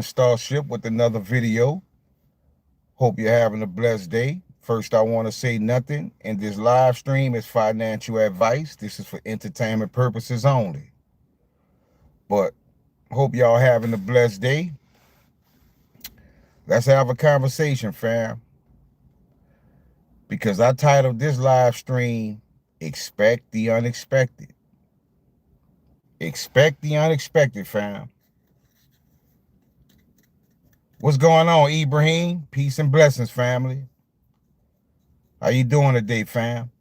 Starship with another video. Hope you're having a blessed day. First, I want to say nothing in this live stream is financial advice. This is for entertainment purposes only. But hope y'all having a blessed day. Let's have a conversation, fam. Because I titled this live stream, Expect the Unexpected. Expect the unexpected, fam. What's going on, Ibrahim? Peace and blessings, family. How you doing today, fam?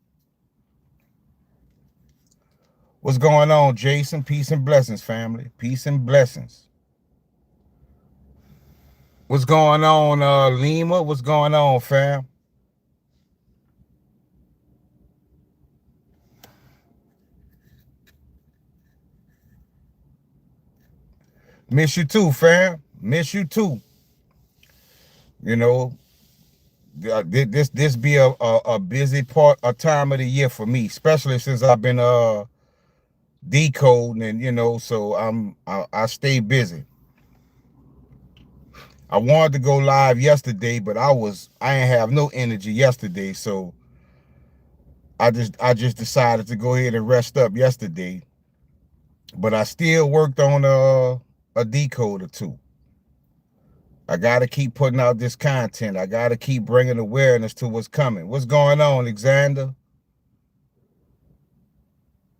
What's going on, Jason? Peace and blessings, family. Peace and blessings. What's going on, Lima? What's going on, fam? Miss you too, fam. Miss you too. You know, this be a busy a time of the year for me, especially since I've been decoding and so I stay busy. I wanted to go live yesterday, but I ain't have no energy yesterday, so I just decided to go ahead and rest up yesterday. But I still worked on a decoder too. I gotta keep putting out this content. I gotta keep bringing awareness to what's coming. What's going on, Alexander?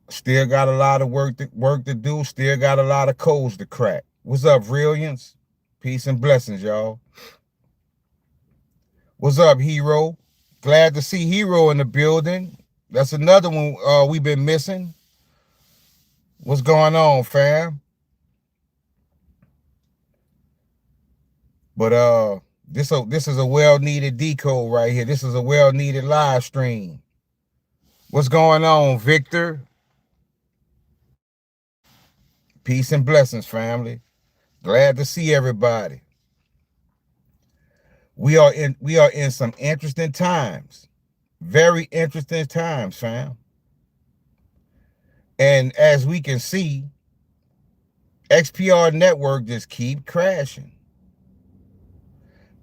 Still got a lot of work to do. Still got a lot of codes to crack. What's up, Brilliance? Peace and blessings, y'all. What's up, Hero? Glad to see Hero in the building. That's another one we've been missing. What's going on, fam? But this is a well-needed decode right here. This is a well-needed live stream. What's going on, Victor? Peace and blessings, family. Glad to see everybody. We are in some interesting times. Very interesting times, fam. And as we can see, XPR network just keep crashing.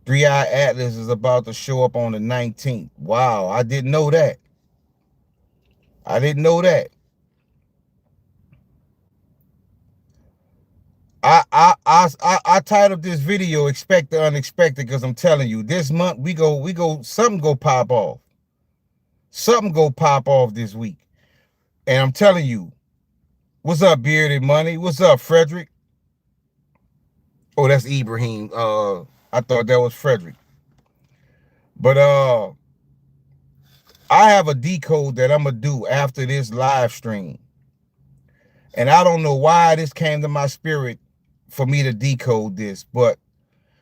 3i Atlas is about to show up on the 19th. Wow, I didn't know that. I didn't know that. I titled this video "Expect the Unexpected" because I'm telling you, this month something go pop off. Something go pop off this week. And I'm telling you, what's up, Bearded Money? What's up, Frederick? Oh, that's Ibrahim. I thought that was Frederick. But I have a decode that I'm gonna do after this live stream. And I don't know why this came to my spirit for me to decode this, but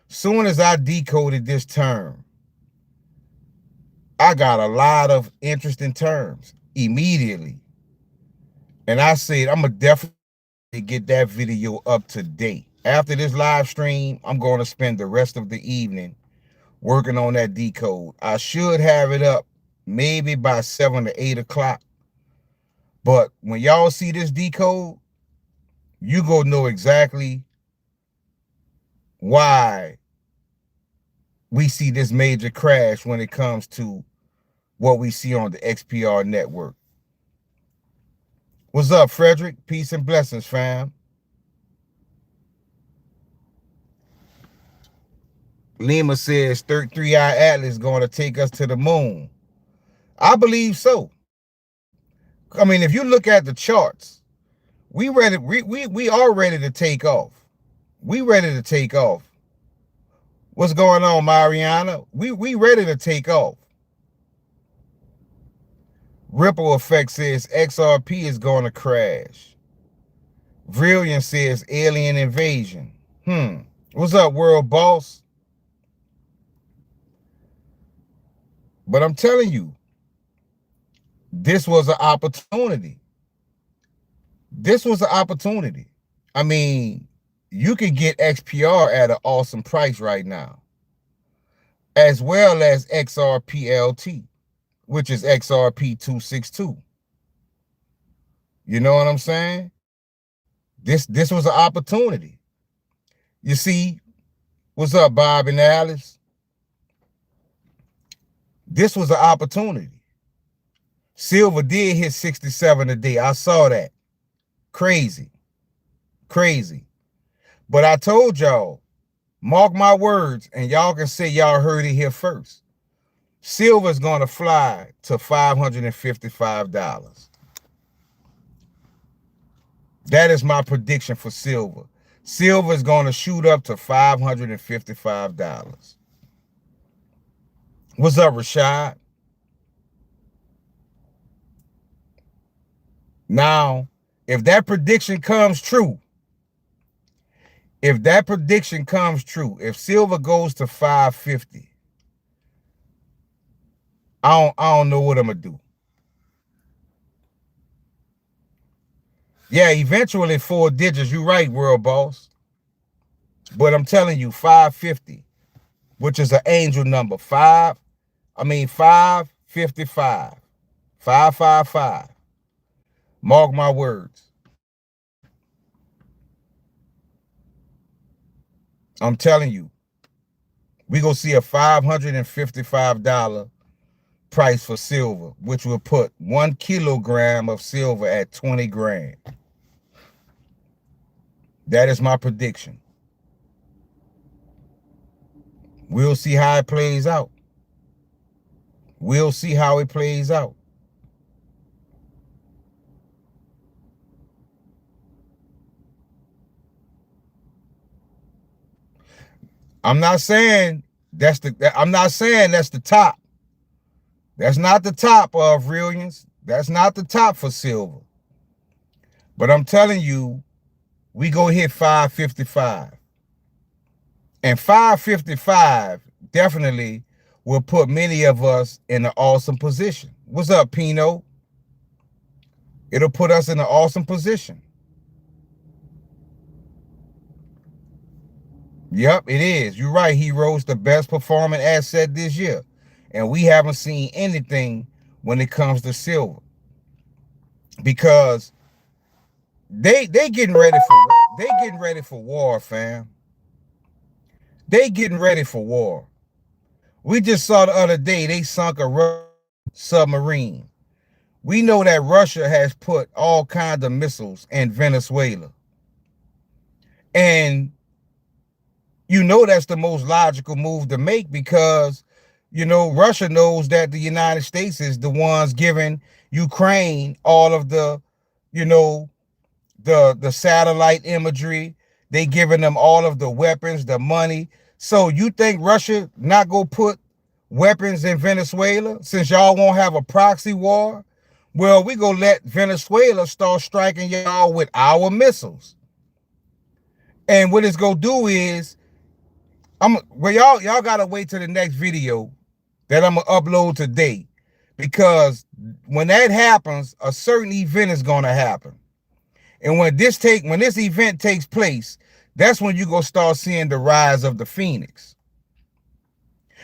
soon as I decoded this term, I got a lot of interesting terms immediately. And I said, I'm going to definitely get that video up to date. After this live stream, I'm going to spend the rest of the evening working on that decode. I should have it up maybe by 7 to 8 o'clock. But when y'all see this decode, you go know exactly why we see this major crash when it comes to what we see on the XPR network. What's up, Frederick? Peace and blessings, fam. Lima says 3i Atlas going to take us to the moon. I believe so. I mean, if you look at the charts, we are ready to take off. We ready to take off. What's going on, Mariana? We ready to take off. Ripple Effect says XRP is going to crash. Brilliant says alien invasion. What's up, world boss? But I'm telling you, this was an opportunity. This was an opportunity. I mean, you can get XPR at an awesome price right now, as well as XRPLT, which is XRP 262. You know what I'm saying? This was an opportunity. You see, What's up, Bob and Alice? This was an opportunity. Silver did hit 67 a day. I saw that. Crazy. Crazy. But I told y'all, mark my words, and y'all can say y'all heard it here first. Silver's going to fly to $555. That is my prediction for silver. Silver is going to shoot up to $555. What's up, Rashad? Now, if that prediction comes true, if silver goes to 550, I don't know what I'm gonna do. Yeah, eventually 4 digits. You're right, World Boss. But I'm telling you, 550, which is an angel number. 555. 555. Mark my words. I'm telling you, we're going to see a $555 price for silver, which will put 1 kilogram of silver at 20 grand. That is my prediction. We'll see how it plays out. We'll see how it plays out. I'm not saying that's the top. That's not the top of Brilliance. That's not the top for silver. But I'm telling you, we go hit 555. And 555 definitely will put many of us in an awesome position. What's up, Pino? It'll put us in an awesome position. Yep, it is. You're right. Heroes the best performing asset this year. And we haven't seen anything when it comes to silver. Because they getting ready for war, fam. They getting ready for war. We just saw the other day they sunk a Russian submarine. We know that Russia has put all kinds of missiles in Venezuela. And you know that's the most logical move to make because, you know, Russia knows that the United States is the ones giving Ukraine all of the, you know, the satellite imagery. They giving them all of the weapons, the money. So you think Russia not gonna put weapons in Venezuela since y'all won't have a proxy war? Well, we gonna let Venezuela start striking y'all with our missiles. And what it's gonna do is y'all gotta wait till the next video that I'm gonna upload today, because when that happens, a certain event is gonna happen. And when this event takes place, that's when you're gonna start seeing the rise of the Phoenix.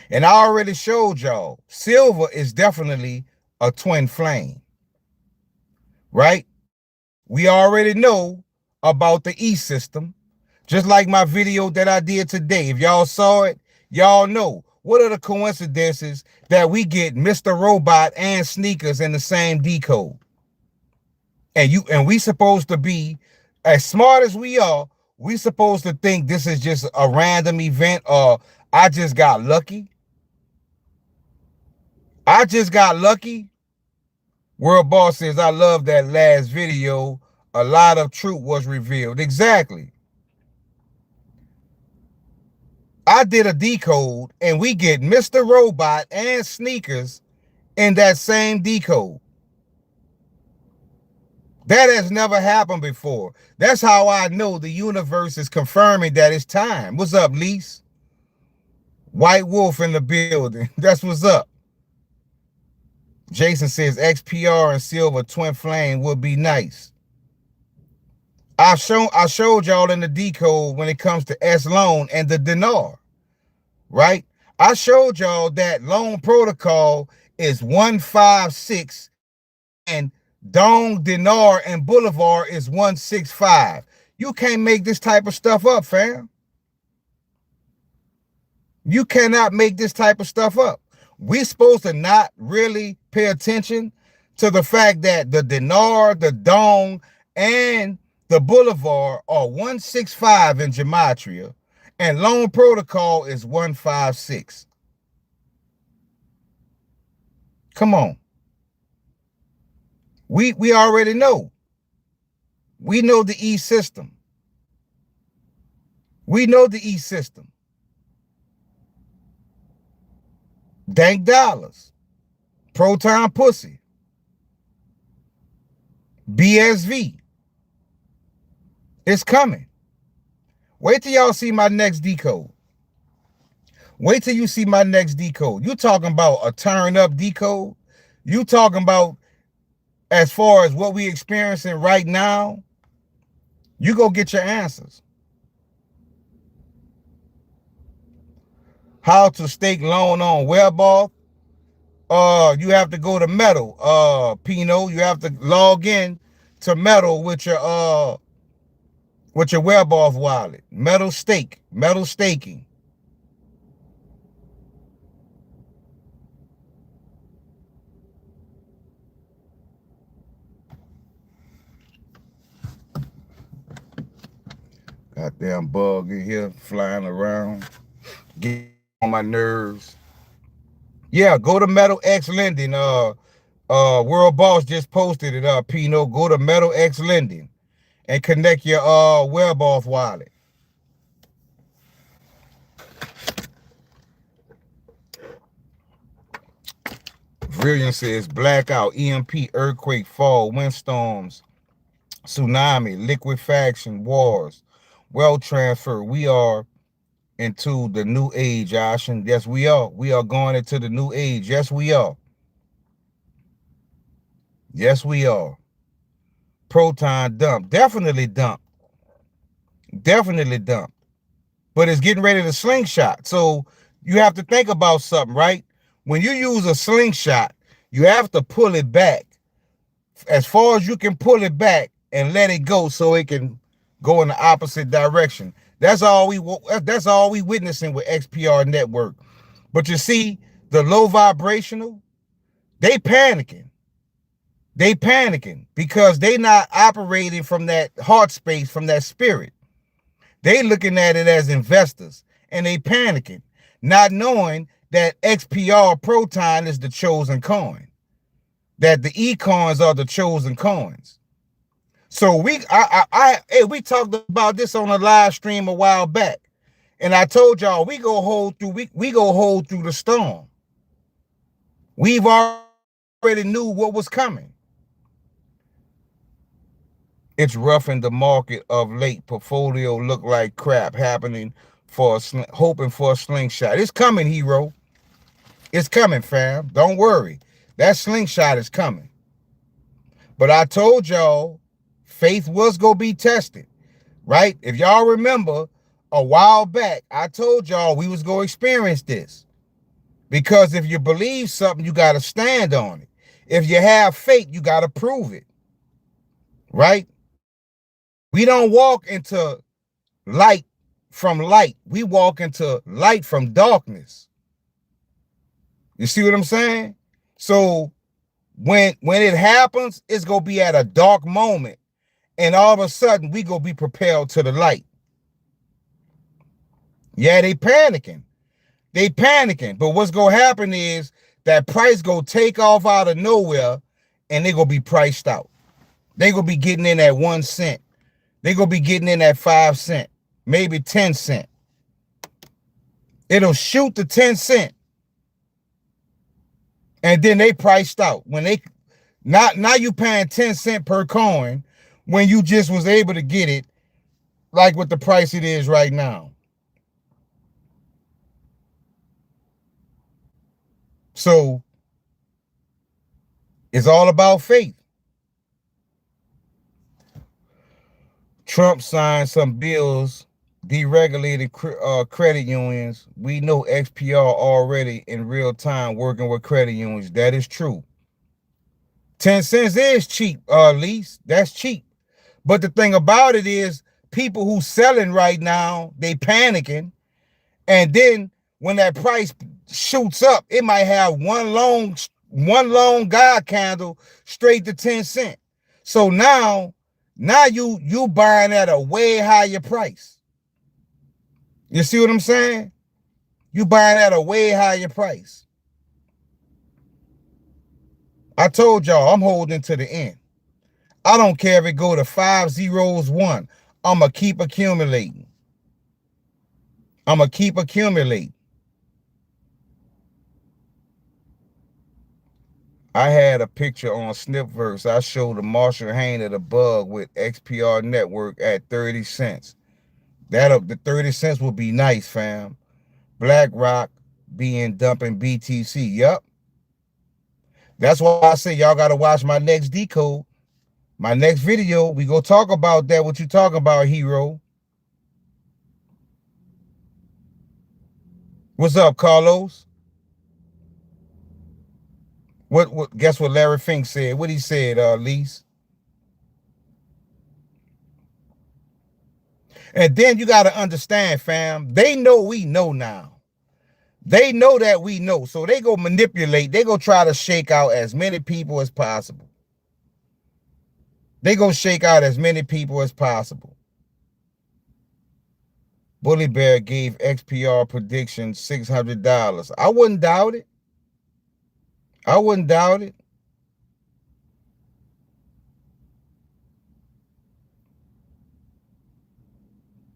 And I already showed y'all, silver is definitely a twin flame, right? We already know about the E system. Just like my video that I did today. If y'all saw it, y'all know. What are the coincidences that we get Mr. Robot and Sneakers in the same decode? And we supposed to be, as smart as we are, we supposed to think this is just a random event or I just got lucky. I just got lucky. World Boss says, I love that last video. A lot of truth was revealed. Exactly. I did a decode and we get Mr. Robot and Sneakers in that same decode. That has never happened before. That's how I know the universe is confirming that it's time. What's up, Lise? White Wolf in the building. That's what's up. Jason says XPR and silver twin flame would be nice. I showed y'all in the decode when it comes to S loan and the dinar, right? I showed y'all that loan protocol is 156 and Dong, Dinar, and Boulevard is 165. You can't make this type of stuff up, fam. You cannot make this type of stuff up. We're supposed to not really pay attention to the fact that the dinar, the dong, and the boulevard are 165 in gematria, and loan protocol is 156. Come on. We already know. We know the E system. We know the E system. Dank dollars. Proton pussy. BSV. It's coming. Wait till y'all see my next decode. Wait till you see my next decode. You talking about a turn up decode? You talking about as far as what we experiencing right now? You go get your answers. How to stake loan on Webauth? You have to go to Metal. Pino, you have to log in to Metal with your Webauth wallet. Metal staking. Goddamn bug in here flying around. Get on my nerves. Yeah, go to Metal X Lending. World Boss just posted it. Pino, go to Metal X Lending and connect your Webauth wallet. Brilliant says blackout, EMP, earthquake, fall, windstorms, tsunami, liquefaction, wars, wealth transfer. We are into the new age, Josh, and yes, we are. We are going into the new age. Yes, we are. Yes, we are. Proton dump. Definitely dump. Definitely dump. But it's getting ready to slingshot. So you have to think about something, right? When you use a slingshot, you have to pull it back as far as you can pull it back and let it go so it can go in the opposite direction. That's all we witnessing with XPR network. But you see, the low vibrational, they panicking. They panicking because they not operating from that heart space, from that spirit. They looking at it as investors, and they panicking, not knowing that XPR Proton is the chosen coin, that the E-coins are the chosen coins. So we talked about this on a live stream a while back, and I told y'all we go hold through the storm. We've already knew what was coming. It's rough in the market of late. Portfolio look like crap happening for hoping for a slingshot. It's coming, hero. It's coming, fam. Don't worry. That slingshot is coming. But I told y'all faith was going to be tested, right? If y'all remember a while back, I told y'all we was going to experience this. Because if you believe something, you got to stand on it. If you have faith, you got to prove it, right? We don't walk into light from light. We walk into light from darkness. You see what I'm saying? So when it happens, it's going to be at a dark moment. And all of a sudden, we going to be propelled to the light. Yeah, they panicking. They panicking. But what's going to happen is that price going to take off out of nowhere and they going to be priced out. They going to be getting in at 1 cent. They're going to be getting in at 5 cents, maybe 10 cents. It'll shoot to 10 cents. And then they priced out. When they now you paying 10 cents per coin when you just was able to get it like what the price it is right now. So it's all about faith. Trump signed some bills deregulating credit unions. We know XPR already in real time working with credit unions. That is true. 10 cents is cheap, least. That's cheap. But the thing about it is people who selling right now, they panicking. And then when that price shoots up, it might have one long God candle straight to 10 cents. So now you buying at a way higher price. You see what I'm saying? You buying at a way higher price. I told y'all I'm holding to the end. I don't care if it go to 501. I'ma keep accumulating. I'ma keep accumulating. I had a picture on Snipverse. I showed the Marshall Hayner the bug with XPR Network at 30 cents. The 30 cents would be nice, fam. BlackRock being dumping BTC. Yup. That's why I say y'all gotta watch my next decode. My next video, we go talk about that. What you talking about, hero? What's up, Carlos? What guess what Larry Fink said? What he said, Lise? And then you gotta understand, fam, they know we know now. They know that we know. So they go manipulate, they go try to shake out as many people as possible. They go shake out as many people as possible. Bully Bear gave XPR prediction $600. I wouldn't doubt it. I wouldn't doubt it.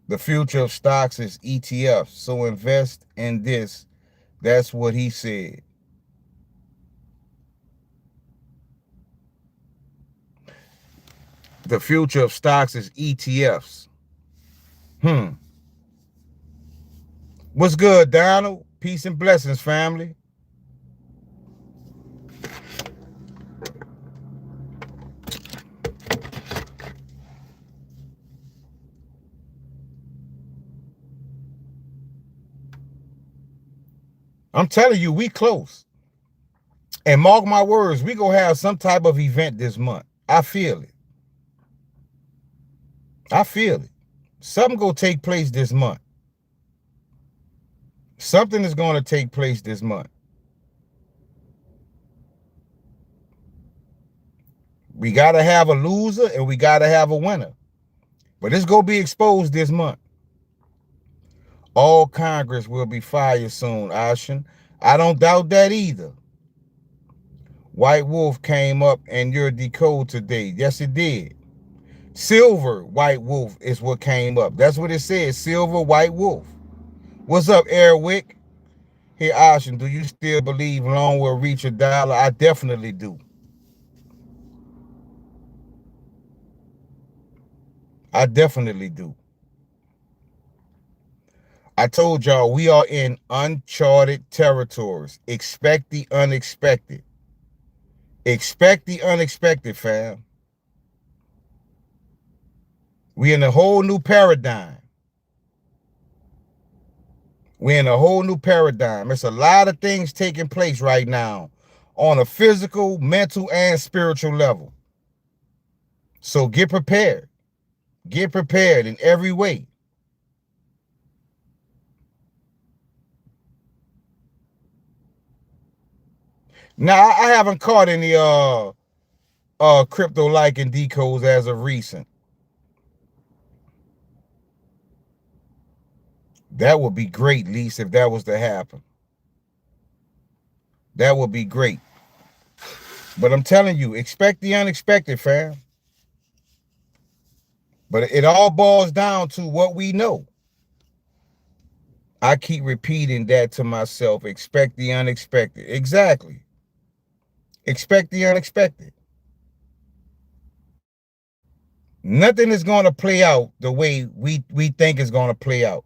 The future of stocks is ETFs. So invest in this. That's what he said. The future of stocks is ETFs. What's good, Donald? Peace and blessings, family. I'm telling you, we close. And mark my words, we gonna have some type of event this month. I feel it. I feel it. Something gonna take place this month. Something is gonna take place this month. We gotta have a loser and we gotta have a winner. But it's gonna be exposed this month. All Congress will be fired soon, Ashen. I don't doubt that either. White Wolf came up in your decode today. Yes, it did. Silver White Wolf is what came up. That's what it says. Silver White Wolf. What's up, Airwick? Hey, Ashen, do you still believe long will reach $1? I definitely do. I definitely do. I told y'all we are in uncharted territories. Expect the unexpected. Expect the unexpected, fam. We're in a whole new paradigm. We're in a whole new paradigm. There's a lot of things taking place right now on a physical, mental, and spiritual level. So get prepared. Get prepared in every way. Now, I haven't caught any crypto like and decodes as of recent. That would be great, Lisa, if that was to happen. That would be great. But I'm telling you, expect the unexpected, fam. But it all boils down to what we know. I keep repeating that to myself. Expect the unexpected. Exactly. Expect the unexpected. Nothing is going to play out the way we think it's going to play out.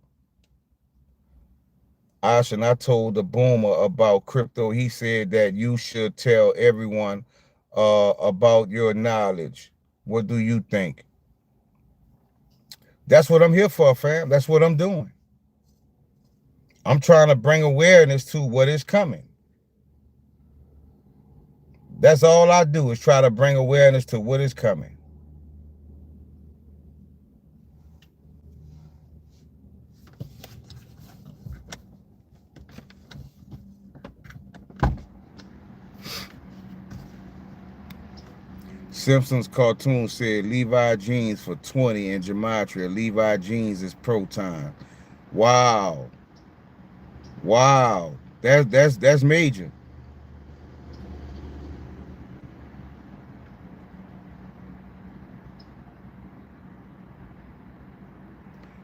Ashen, I told the boomer about crypto. He said that you should tell everyone about your knowledge. What do you think? That's what I'm here for, fam. That's what I'm doing. I'm trying to bring awareness to what is coming. That's all I do is try to bring awareness to what is coming. Simpsons cartoon said Levi jeans for 20 in gematria. Levi jeans is proton. Wow. Wow. That's major.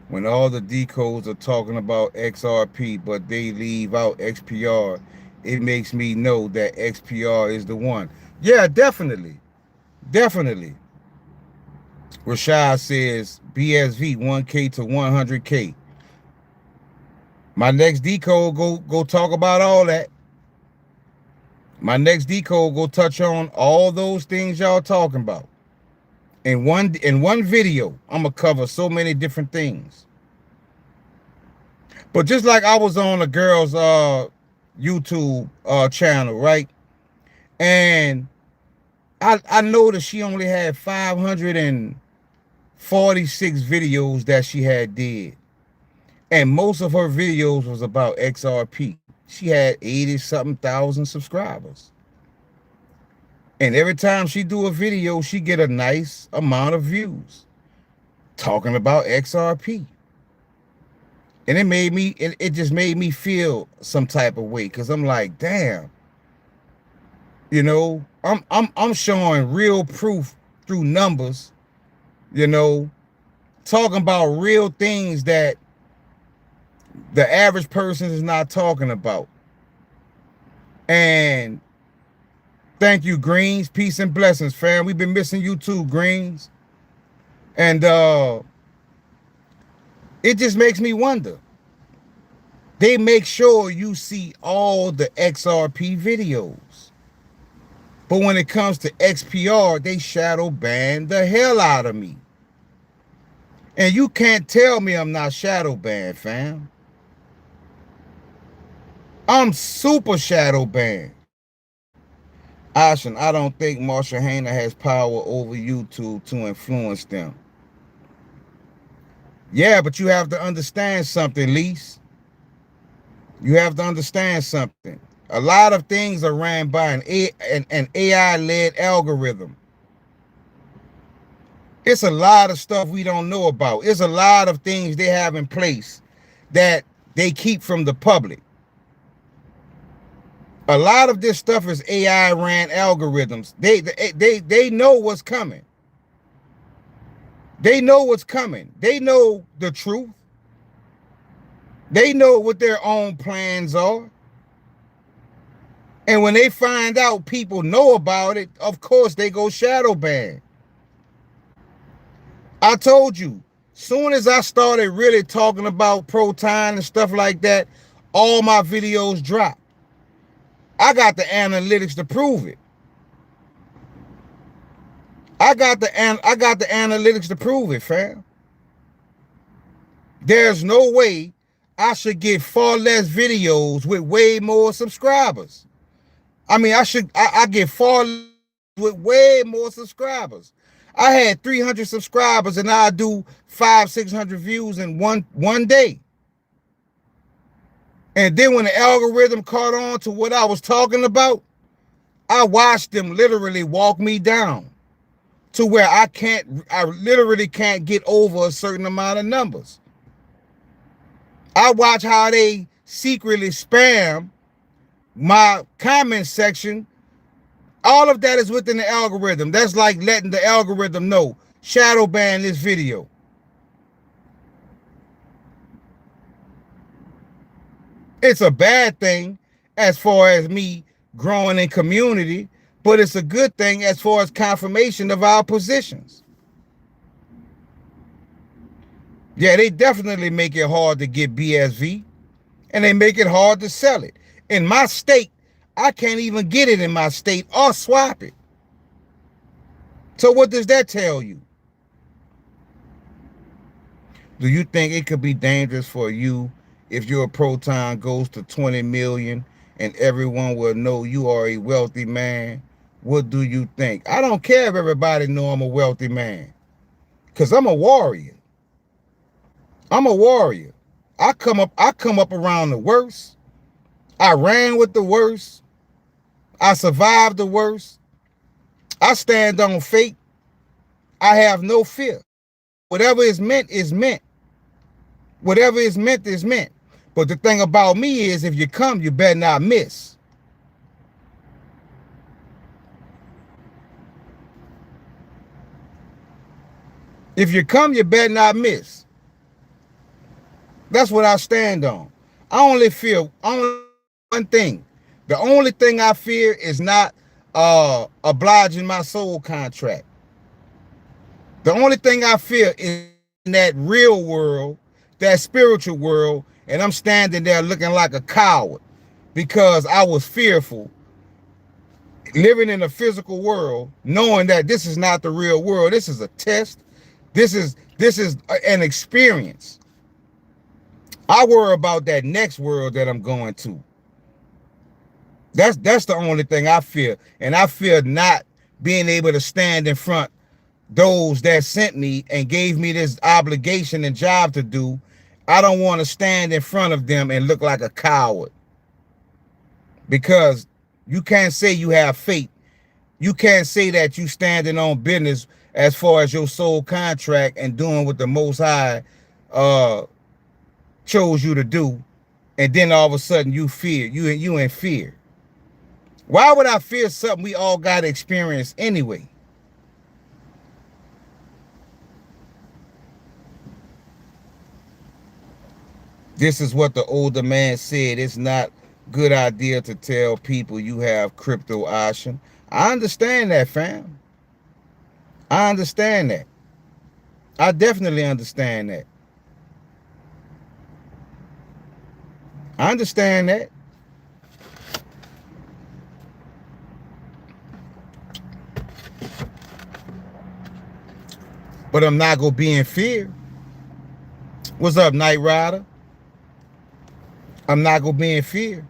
When all the decodes are talking about XRP, but they leave out XPR, it makes me know that XPR is the one. Yeah, definitely. Definitely. Rashad says BSV 1K to 100K. My next decode go talk about all that. My next decode go touch on all those things y'all talking about. In one video, I'm gonna cover so many different things. But just like I was on a girl's YouTube channel, right? And I noticed she only had 546 videos that she had did. And most of her videos was about XRP. She had 80 something thousand subscribers. And every time she do a video, she get a nice amount of views talking about XRP. And it just made me feel some type of way, because I'm like, damn, you know, I'm showing real proof through numbers, you know, talking about real things that the average person is not talking about. And thank you, Greens. Peace and blessings, fam. We've been missing you too, Greens. And it just makes me wonder. They make sure you see all the XRP videos. But when it comes to XPR, they shadow ban the hell out of me. And you can't tell me I'm not shadow banned, fam. I'm super shadow banned. Ashen, I don't think Marshall Hayner has power over YouTube to influence them. Yeah, but you have to understand something, Lise. You have to understand something. A lot of things are ran by an AI-led algorithm. It's a lot of stuff we don't know about. It's a lot of things they have in place that they keep from the public. A lot of this stuff is AI ran algorithms. They know what's coming. They know what's coming. They know the truth. They know what their own plans are. And when they find out people know about it, of course they go shadow ban. I told you, soon as I started really talking about Proton and stuff like that, all my videos dropped. I got the analytics to prove it. I got the analytics to prove it, fam. There's no way I should get far less videos with way more subscribers. I mean, I get far with way more subscribers. I had 300 subscribers and I do 500-600 views in one day. And then when the algorithm caught on to what I was talking about, I watched them literally walk me down to where I literally can't get over a certain amount of numbers. I watch how they secretly spam my comment section. All of that is within the algorithm. That's like letting the algorithm know, shadow ban this video. It's a bad thing as far as me growing in community, but it's a good thing as far as confirmation of our positions. Yeah, they definitely make it hard to get BSV, and they make it hard to sell it. In my state, I can't even get it in my state or swap it. So what does that tell you? Do you think it could be dangerous for you if your Proton goes to 20 million and everyone will know you are a wealthy man? What do you think? I don't care if everybody know I'm a wealthy man, because I'm a warrior. I'm a warrior. I come up around the worst. I ran with the worst. I survived the worst. I stand on faith. I have no fear. Whatever is meant is meant. Whatever is meant is meant. But the thing about me is, if you come, you better not miss. If you come, you better not miss. That's what I stand on. I only fear only one thing. The only thing I fear is not obliging my soul contract. The only thing I fear is in that real world, that spiritual world, and I'm standing there looking like a coward because I was fearful living in a physical world, knowing that this is not the real world. This is a test. This is an experience. I worry about that next world that I'm going to. That's the only thing I fear. And I fear not being able to stand in front those that sent me and gave me this obligation and job to do. I don't want to stand in front of them and look like a coward. Because you can't say you have faith. You can't say that you standing on business as far as your soul contract and doing what the Most High chose you to do, and then all of a sudden you fear. You in fear. Why would I fear something we all got to experience anyway? This is what the older man said. It's not a good idea to tell people you have crypto option. I understand that, fam. I understand that. I definitely understand that. I understand that. But I'm not going to be in fear. What's up, Night Rider? I'm not going to be in fear.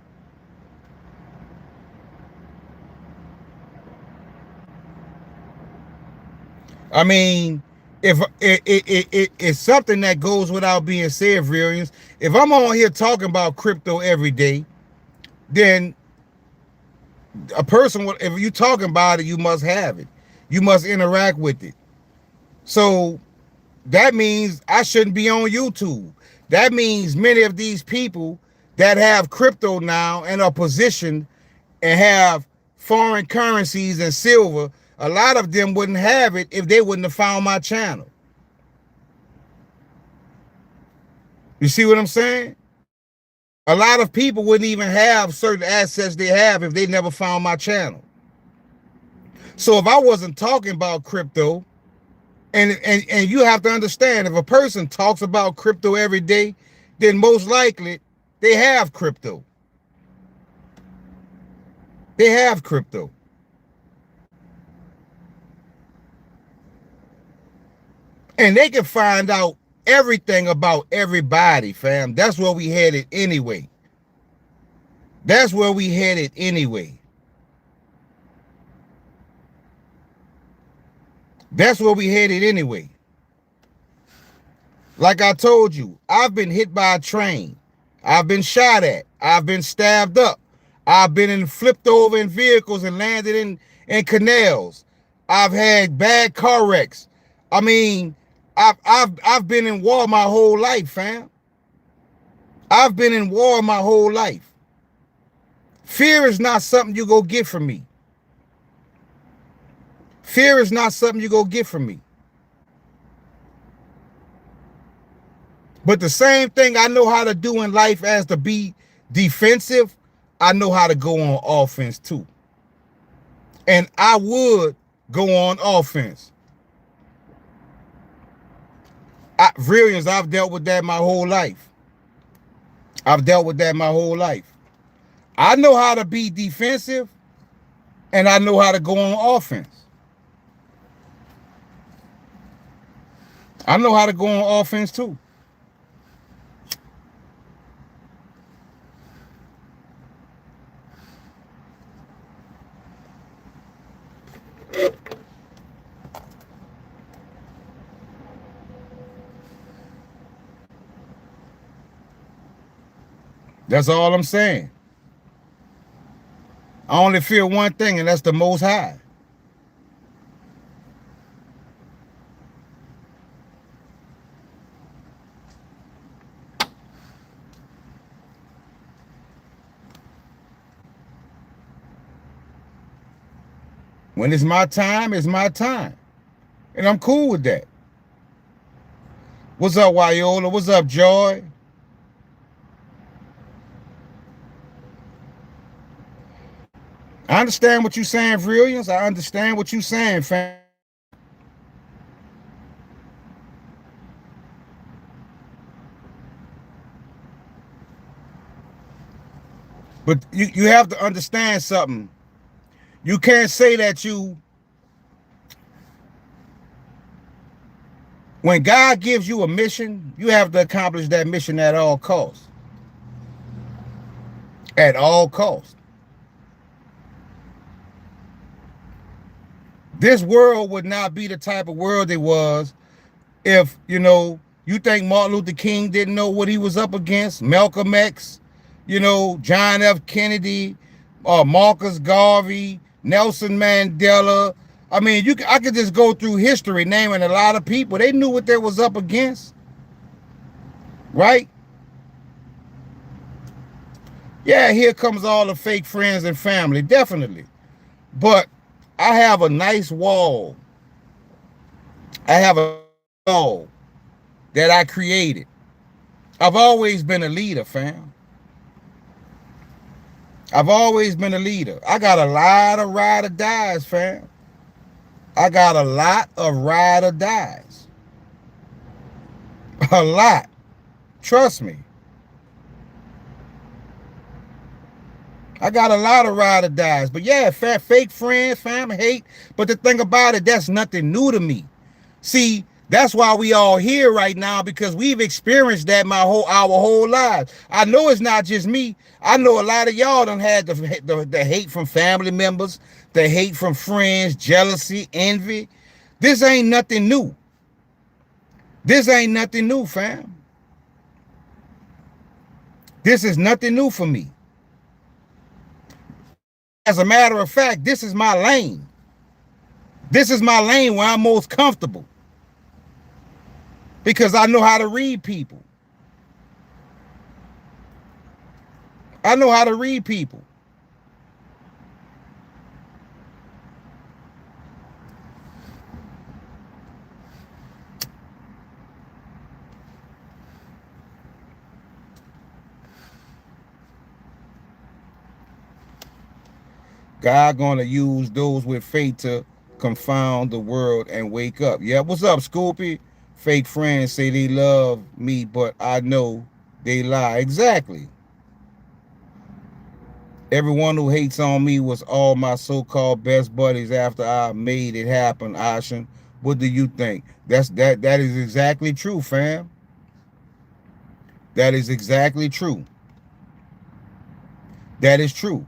I mean, if it's something that goes without being said, Villians, if I'm on here talking about crypto every day, then a person, if you talking about it, you must have it. You must interact with it. So that means I shouldn't be on YouTube. That means many of these people that have crypto now and are positioned and have foreign currencies and silver, a lot of them wouldn't have it if they wouldn't have found my channel. You see what I'm saying? A lot of people wouldn't even have certain assets they have if they never found my channel. So if I wasn't talking about crypto, and you have to understand, if a person talks about crypto every day, then most likely they have crypto. They have crypto. And they can find out everything about everybody, fam. That's where we headed anyway. That's where we headed anyway. That's where we headed anyway. Like I told you, I've been hit by a train. I've been shot at. I've been stabbed up. I've been flipped over in vehicles and landed in canals. I've had bad car wrecks. I mean, I've been in war my whole life, fam. I've been in war my whole life. Fear is not something you go get from me. Fear is not something you go get from me. But the same thing I know how to do in life as to be defensive, I know how to go on offense too. And I would go on offense. Villians, I've dealt with that my whole life. I've dealt with that my whole life. I know how to be defensive, and I know how to go on offense. I know how to go on offense too. That's all I'm saying. I only fear one thing, and that's the Most High. When it's my time, it's my time. And I'm cool with that. What's up, Wyola? What's up, Joy? I understand what you're saying, Brilliance. I understand what you're saying, fam. But you have to understand something. You can't say that when God gives you a mission, you have to accomplish that mission at all costs. At all costs. This world would not be the type of world it was if, you think Martin Luther King didn't know what he was up against, Malcolm X, John F. Kennedy, Marcus Garvey, Nelson Mandela. I mean, I could just go through history naming a lot of people. They knew what they was up against, right? Yeah, here comes all the fake friends and family, definitely. But I have a nice wall. I have a wall that I created. I've always been a leader, fam. I've always been a leader. I got a lot of ride or dies, fam. I got a lot of ride or dies. A lot. Trust me. I got a lot of ride or dies. But yeah, fake friends, fam, hate. But the thing about it, that's nothing new to me. See, that's why we all here right now, because we've experienced that our whole lives. I know it's not just me. I know a lot of y'all done had the hate from family members, the hate from friends, jealousy, envy. This ain't nothing new. This ain't nothing new, fam. This is nothing new for me. As a matter of fact, this is my lane. This is my lane where I'm most comfortable. Because I know how to read people. I know how to read people. God gonna use those with faith to confound the world and wake up. Yeah, what's up, Scoopy? Fake friends say they love me, but I know they lie. Exactly. Everyone who hates on me was all my so-called best buddies after I made it happen, Ashen. What do you think? That is exactly true, fam. That is exactly true. That is true.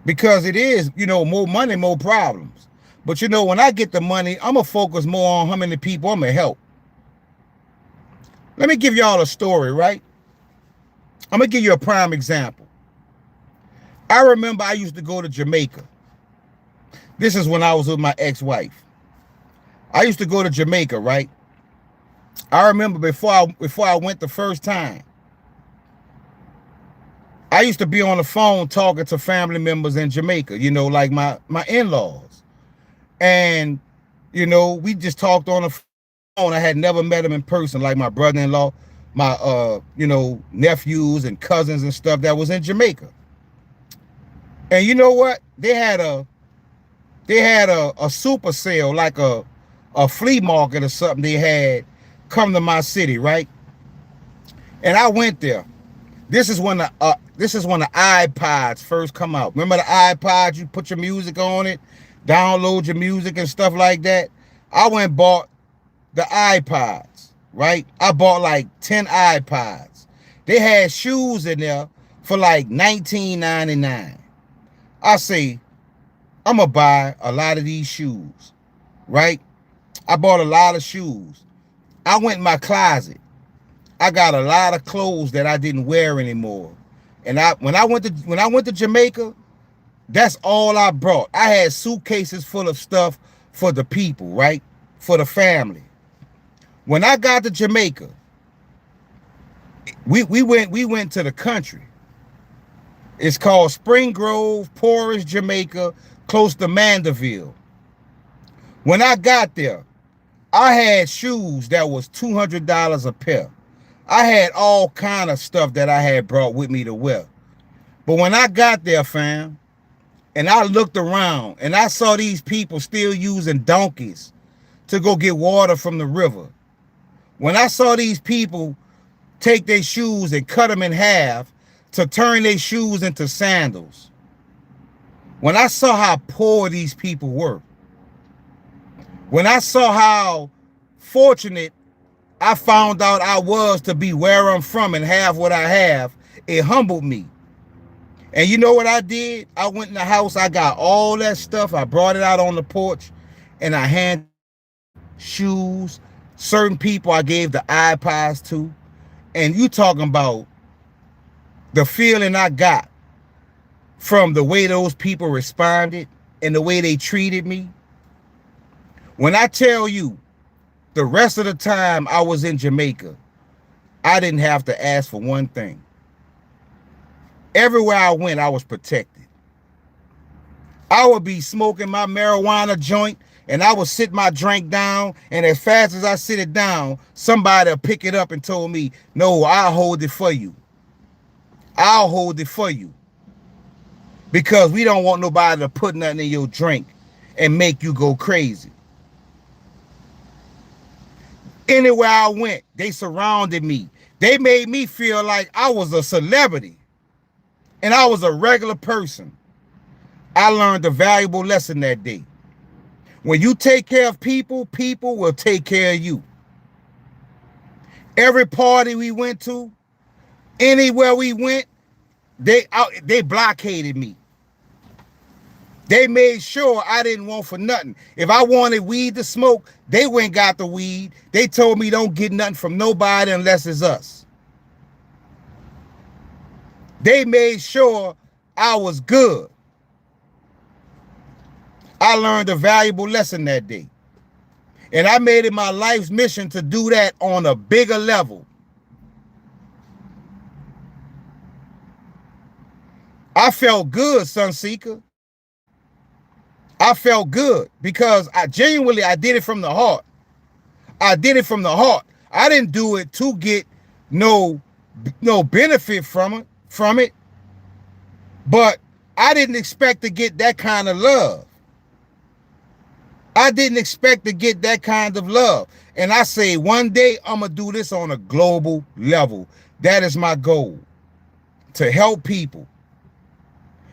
Because it is, more money, more problems. But when I get the money, I'm going to focus more on how many people I'm going to help. Let me give y'all a story, right? I'm going to give you a prime example. I remember I used to go to Jamaica. This is when I was with my ex-wife. I used to go to Jamaica, right? I remember before I went the first time, I used to be on the phone talking to family members in Jamaica, like my in-laws. And, we just talked on the phone. I had never met them in person, like my brother-in-law, my, nephews and cousins and stuff that was in Jamaica. And you know what? They had a super sale, like a flea market or something they had come to my city, right? And I went there. This is when the iPods first come out. Remember the iPods? You put your music on it, download your music and stuff like that. I went and bought the iPods, right? I bought like 10 iPods. They had shoes in there for like $19.99. I say, I'm gonna buy a lot of these shoes, right? I bought a lot of shoes. I went in my closet. I got a lot of clothes that I didn't wear anymore. And when I went to Jamaica, that's all I brought. I had suitcases full of stuff for the people, right? For the family. When I got to Jamaica, we went to the country. It's called Spring Grove, Portage, Jamaica, close to Mandeville. When I got there, I had shoes that was $200 a pair. I had all kind of stuff that I had brought with me to wear. But when I got there, fam, and I looked around and I saw these people still using donkeys to go get water from the river. When I saw these people take their shoes and cut them in half to turn their shoes into sandals. When I saw how poor these people were. When I saw how fortunate I found out I was to be where I'm from and have what I have, it humbled me. And you know what I did? I went in the house, I got all that stuff, I brought it out on the porch, and I handed shoes. Certain people I gave the iPods to. And you talking about the feeling I got from the way those people responded and the way they treated me. When I tell you, the rest of the time I was in Jamaica, I didn't have to ask for one thing. Everywhere I went, I was protected. I would be smoking my marijuana joint and I would sit my drink down, and as fast as I sit it down, somebody will pick it up and told me, no, I'll hold it for you. I'll hold it for you. Because we don't want nobody to put nothing in your drink and make you go crazy. Anywhere I went, they surrounded me. They made me feel like I was a celebrity and I was a regular person. I learned a valuable lesson that day. When you take care of people, people will take care of you. Every party we went to, anywhere we went, they blockaded me. They made sure I didn't want for nothing. If I wanted weed to smoke, they went and got the weed. They told me don't get nothing from nobody unless it's us. They made sure I was good. I learned a valuable lesson that day. And I made it my life's mission to do that on a bigger level. I felt good, Sunseeker. I felt good because I genuinely, I did it from the heart. I did it from the heart. I didn't do it to get no benefit from it. But I didn't expect to get that kind of love. I didn't expect to get that kind of love. And I say one day I'm going to do this on a global level. That is my goal, to help people.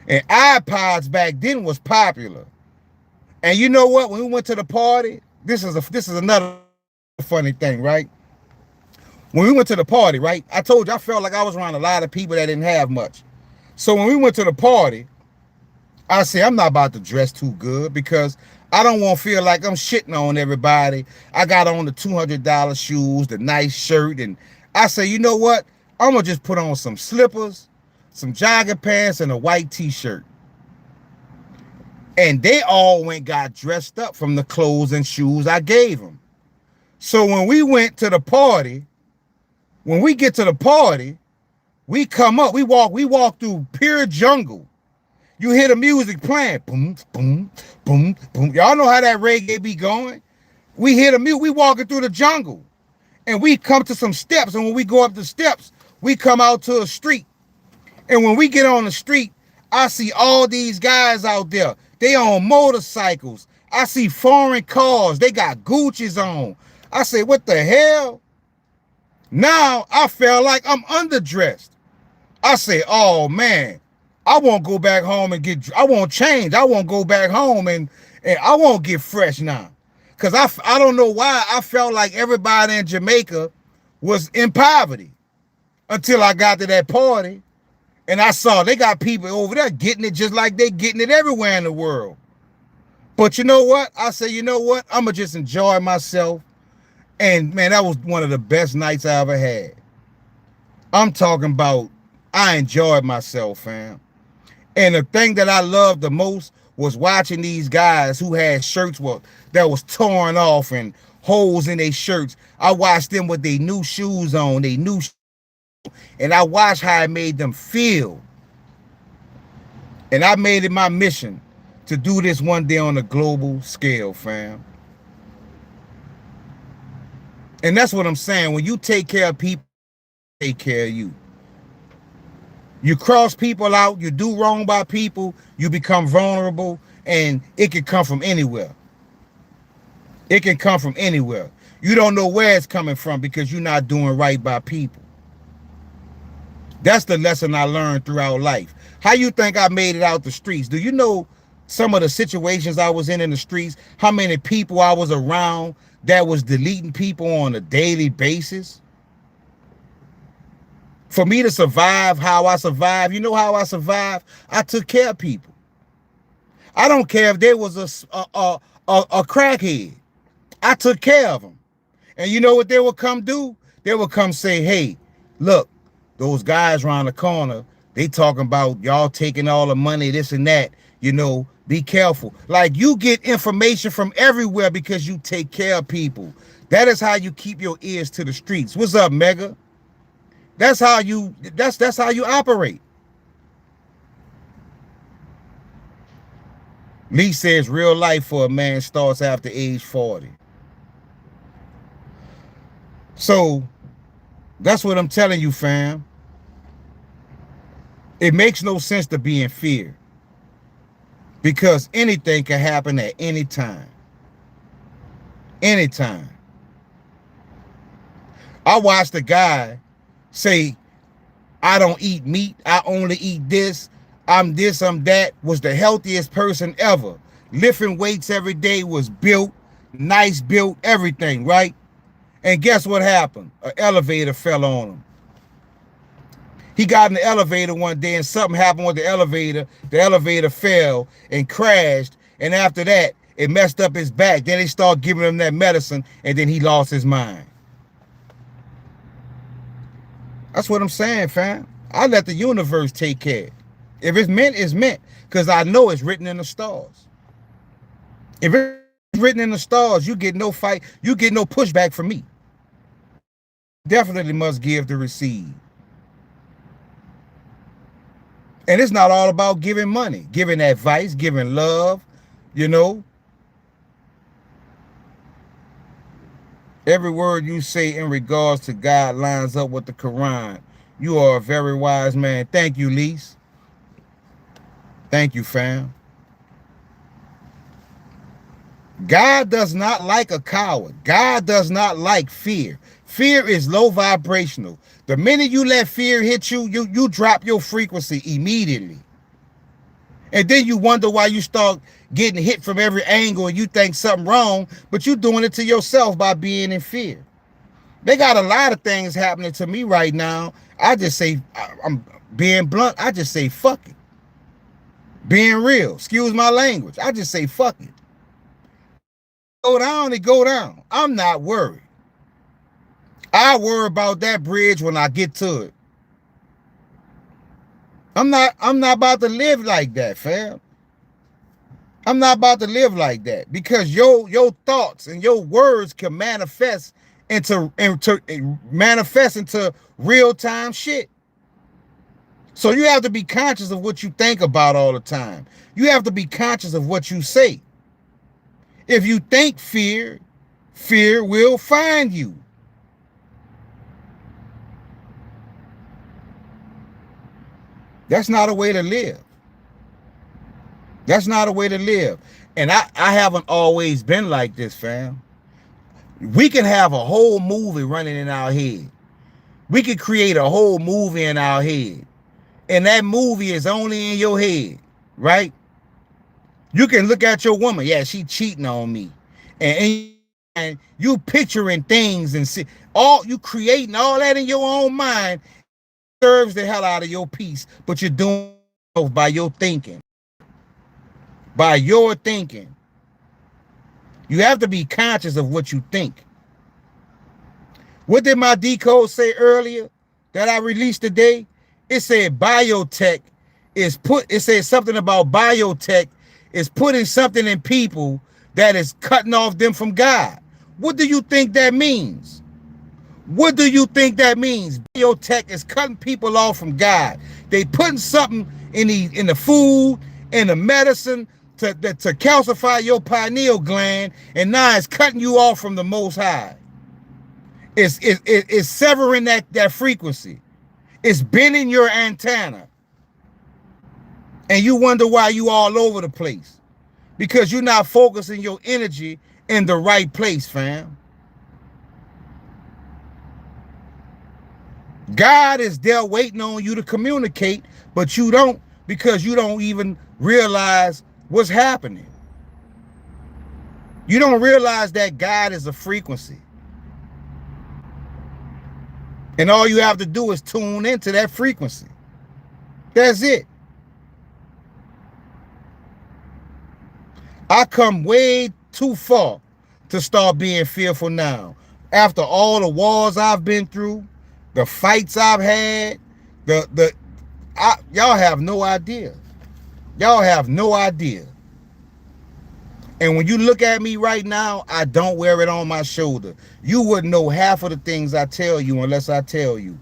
And iPods back then was popular. And you know what? When we went to the party, this is another funny thing, right? When we went to the party, right? I told you I felt like I was around a lot of people that didn't have much. So when we went to the party, I said, I'm not about to dress too good because I don't want to feel like I'm shitting on everybody. I got on the $200 shoes, the nice shirt. And I say, you know what? I'm going to just put on some slippers, some jogging pants, and a white t-shirt. And they all got dressed up from the clothes and shoes I gave them. So when we went to the party, when we get to the party, we come up, we walk through pure jungle. You hear the music playing, boom, boom, boom, boom. Y'all know how that reggae be going. We hear the music, we walking through the jungle. And we come to some steps, and when we go up the steps, we come out to a street. And when we get on the street, I see all these guys out there. They on motorcycles. I see foreign cars. They got Gucci's on. I say, what the hell? Now I felt like I'm underdressed. I say, oh man, I won't go back home and I won't change. I won't go back home and I won't get fresh now. Because I don't know why I felt like everybody in Jamaica was in poverty until I got to that party. And I saw they got people over there getting it just like they getting it everywhere in the world. But you know what? I say, you know what? I'm going to just enjoy myself. And man, that was one of the best nights I ever had. I'm talking about I enjoyed myself, fam. And the thing that I loved the most was watching these guys who had shirts that was torn off and holes in their shirts. I watched them with their new shoes on, and I watched how it made them feel. And I made it my mission to do this one day on a global scale, fam. And that's what I'm saying. When you take care of people, take care of you. You cross people out, you do wrong by people, you become vulnerable, and it can come from anywhere. It can come from anywhere. You don't know where it's coming from because you're not doing right by people. That's the lesson I learned throughout life. How you think I made it out the streets? Do you know some of the situations I was in the streets? How many people I was around that was deleting people on a daily basis? For me to survive how I survived, you know how I survived? I took care of people. I don't care if there was a crackhead. I took care of them. And you know what they would come do? They would come say, hey, look, those guys around the corner, they talking about y'all taking all the money, this and that, you know, be careful. Like, you get information from everywhere because you take care of people. That is how you keep your ears to the streets. What's up, Mega? That's how you operate. Lee says real life for a man starts after age 40. So that's what I'm telling you, fam. It makes no sense to be in fear because anything can happen at any time. Anytime. I watched a guy say, I don't eat meat, I only eat this, I'm this, I'm that, was the healthiest person ever. Lifting weights every day, was built, nice built, everything, right? And guess what happened? An elevator fell on him. He got in the elevator one day and something happened with the elevator fell and crashed, and after that, it messed up his back. Then they started giving him that medicine, and then he lost his mind. That's what I'm saying, fam. I let the universe take care. If it's meant, it's meant. Because I know it's written in the stars. If it's written in the stars, you get no fight, you get no pushback from me. Definitely must give to receive. And it's not all about giving money, giving advice, giving love, you know. Every word you say in regards to God lines up with the Quran. You are a very wise man. Thank you, Lise. Thank you, fam. God does not like a coward. God does not like fear. Fear is low vibrational. The minute you let fear hit you, you drop your frequency immediately. And then you wonder why you start getting hit from every angle and you think something wrong, but you're doing it to yourself by being in fear. They got a lot of things happening to me right now. I just say, I'm being blunt, I just say, fuck it. Being real, excuse my language, I just say, fuck it. Go down, it go down. I'm not worried. I worry about that bridge when I get to it. I'm not about to live like that, fam. I'm not about to live like that because your thoughts and your words can manifest into real-time shit. So you have to be conscious of what you think about all the time. You have to be conscious of what you say. If you think fear, fear will find you. That's not a way to live. That's not a way to live. And I haven't always been like this, fam. We can have a whole movie running in our head. We can create a whole movie in our head. And that movie is only in your head, right? You can look at your woman. Yeah, she cheating on me. And you picturing things and see you creating all that in your own mind. Serves the hell out of your peace, but you're doing it by your thinking. By your thinking. You have to be conscious of what you think. What did my decode say earlier that I released today? It said biotech is it said something about biotech is putting something in people that is cutting off them from God. What do you think that means? What do you think that means? Biotech is cutting people off from God. They putting something in the food, in the medicine to calcify your pineal gland, and now it's cutting you off from the Most High. It's severing that frequency. It's bending your antenna. And you wonder why you all over the place. Because you're not focusing your energy in the right place, fam. God is there waiting on you to communicate, but you don't, because you don't even realize what's happening. You don't realize that God is a frequency. And all you have to do is tune into that frequency. That's it. I come way too far to start being fearful now. After all the wars I've been through, the fights I've had, y'all have no idea. Y'all have no idea. And when you look at me right now, I don't wear it on my shoulder. You wouldn't know half of the things I tell you unless I tell you.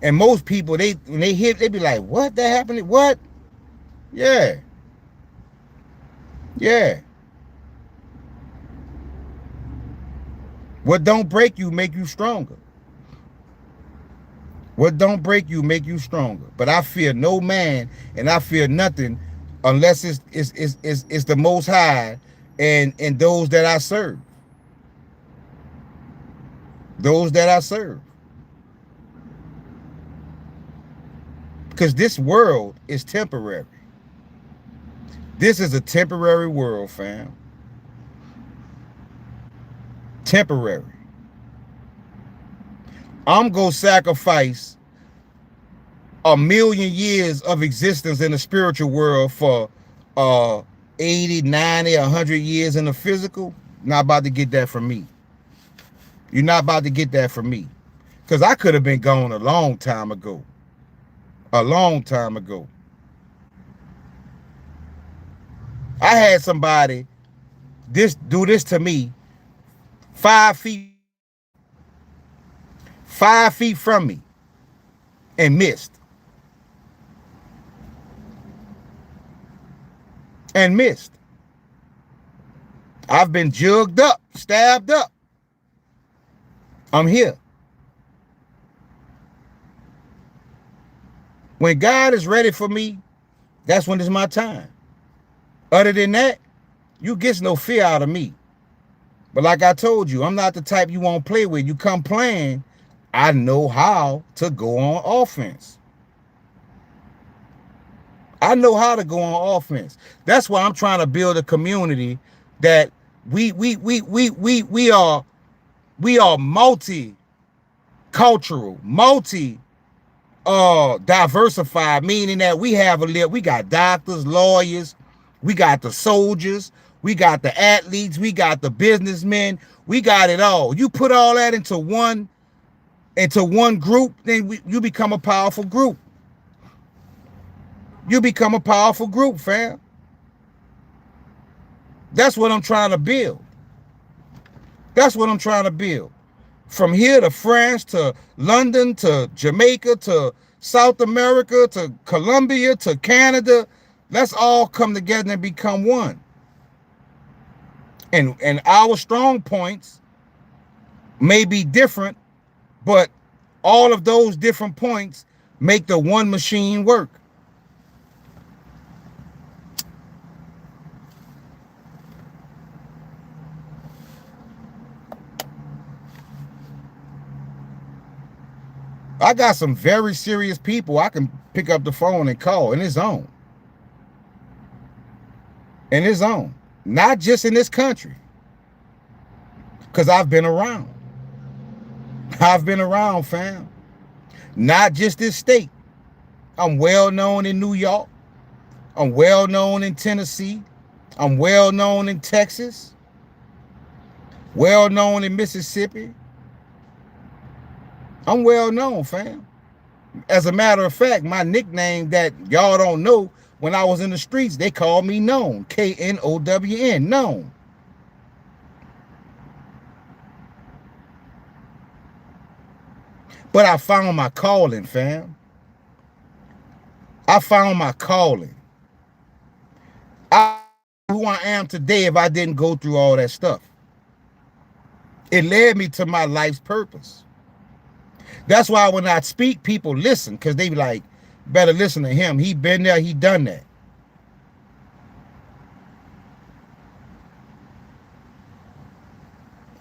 And most people, when they hit, they be like, what? That happened? What? Yeah. Yeah. What don't break you make you stronger. What don't break you make you stronger. But I fear no man, and I fear nothing unless it's the Most High and those that I serve. Those that I serve. Because this world is temporary. This is a temporary world, fam. Temporary. I'm going to sacrifice 1,000,000 years of existence in the spiritual world for 80, 90, 100 years in the physical. Not about to get that from me. You're not about to get that from me. Because I could have been gone a long time ago. A long time ago. I had somebody do this to me 5 feet from me and missed. And missed. I've been jugged up, stabbed up. I'm here. When God is ready for me, that's when it's my time. Other than that, you get no fear out of me. But like I told you, I'm not the type you won't play with. You come playing, I know how to go on offense. I know how to go on offense. That's why I'm trying to build a community that we are multicultural, diversified, meaning that we got doctors, lawyers, we got the soldiers, we got the athletes, we got the businessmen, we got it all. You put all that into one group, then you become a powerful group. You become a powerful group, fam. That's what I'm trying to build. That's what I'm trying to build. From here to France, to London, to Jamaica, to South America, to Colombia, to Canada, let's all come together and become one. And our strong points may be different, but all of those different points make the one machine work. I got some very serious people I can pick up the phone and call in his own. In his own. Not just in this country. Because I've been around. I've been around, fam. Not just this state. I'm well known in New York. I'm well known in Tennessee. I'm well known in Texas. Well known in Mississippi. I'm well known, fam. As a matter of fact, my nickname that y'all don't know, when I was in the streets, they called me Known. K-N-O-W-N, Known. But I found my calling, fam. I found my calling. I who I am today if I didn't go through all that stuff. It led me to my life's purpose. That's why when I speak, people listen, because they be like, better listen to him. He been there, he done that.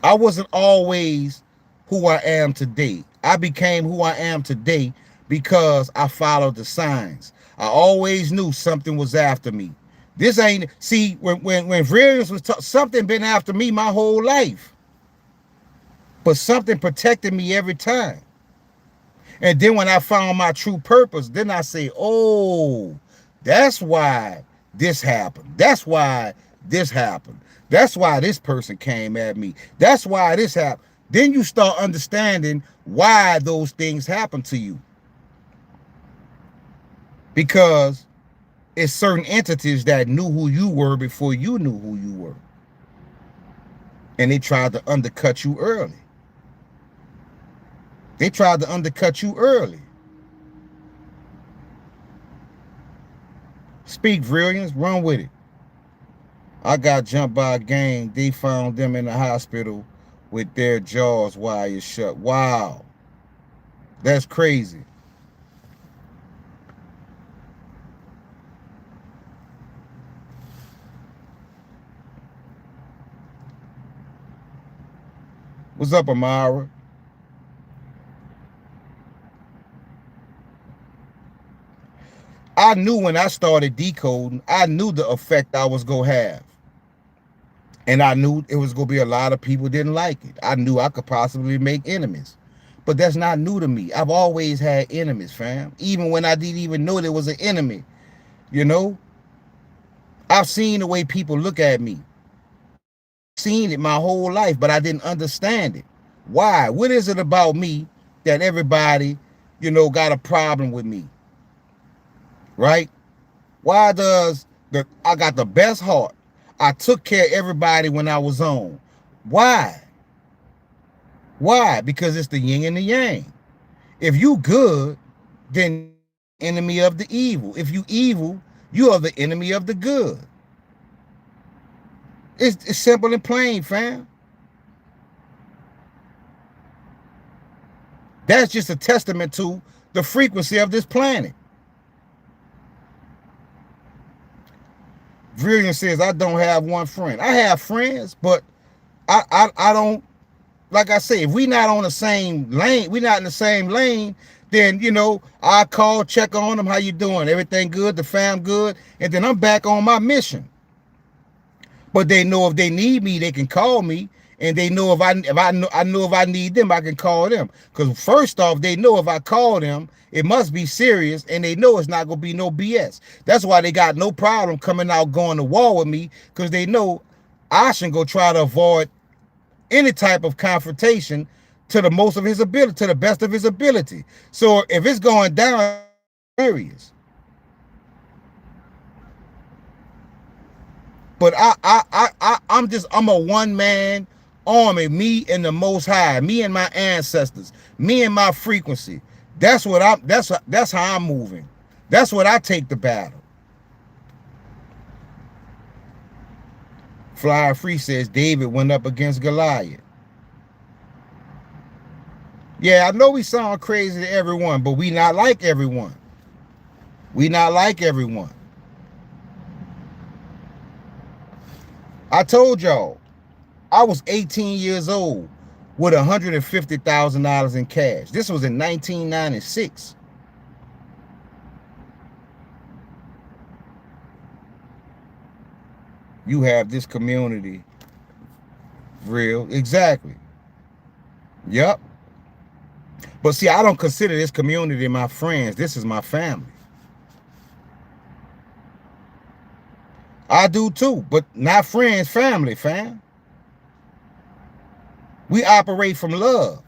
I wasn't always who I am today. I became who I am today because I followed the signs. I always knew something was after me. This ain't, see, when Williams was something been after me my whole life. But something protected me every time. And then when I found my true purpose, then I say, oh, that's why this happened. That's why this happened. That's why this person came at me. That's why this happened. Then you start understanding why those things happen to you. Because it's certain entities that knew who you were before you knew who you were. And they tried to undercut you early. They tried to undercut you early. Speak, Brilliance, run with it. I got jumped by a gang. They found them in the hospital with their jaws wired shut. Wow. That's crazy. What's up, Amara? I knew when I started decoding, I knew the effect I was going to have. And I knew it was going to be a lot of people didn't like it. I knew I could possibly make enemies. But that's not new to me. I've always had enemies, fam. Even when I didn't even know there was an enemy. You know? I've seen the way people look at me. Seen it my whole life, but I didn't understand it. Why? What is it about me that everybody, got a problem with me? Right? Why does I got the best heart? I took care of everybody when I was on. Why? Why? Because it's the yin and the yang. If you good, then enemy of the evil. If you evil, you are the enemy of the good. It's simple and plain, fam. That's just a testament to the frequency of this planet. Brilliant says, I don't have one friend. I have friends, but I don't, like I say, if we not on the same lane, we not in the same lane, then, I call, check on them, how you doing? Everything good, the fam good, and then I'm back on my mission. But they know if they need me, they can call me, and they know if I know if I need them, I can call them. Because first off, they know if I call them, it must be serious, and they know it's not gonna be no BS. That's why they got no problem coming out going to war with me, because they know I should go try to avoid any type of confrontation to the most of his ability, to the best of his ability. So if it's going down, serious. But I'm a one-man army, me and the Most High, me and my ancestors, me and my frequency. That's how I'm moving. That's what I take the battle. Flyer Free says David went up against Goliath. Yeah, I know we sound crazy to everyone, but we not like everyone. We not like everyone. I told y'all, I was 18 years old with $150,000 in cash. This was in 1996. You have this community. Real. Exactly. Yep. But see, I don't consider this community my friends. This is my family. I do too, but not friends, family, fam. We operate from love.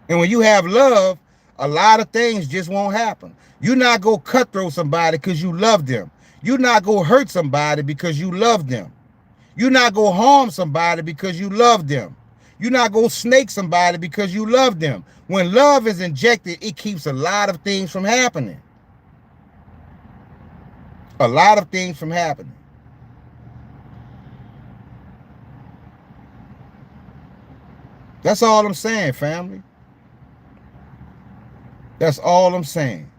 And when you have love, a lot of things just won't happen. You're not going to cutthroat somebody because you love them. You're not going to hurt somebody because you love them. You're not going to harm somebody because you love them. You're not going to snake somebody because you love them. When love is injected, it keeps a lot of things from happening. A lot of things from happening. That's all I'm saying, family. That's all I'm saying.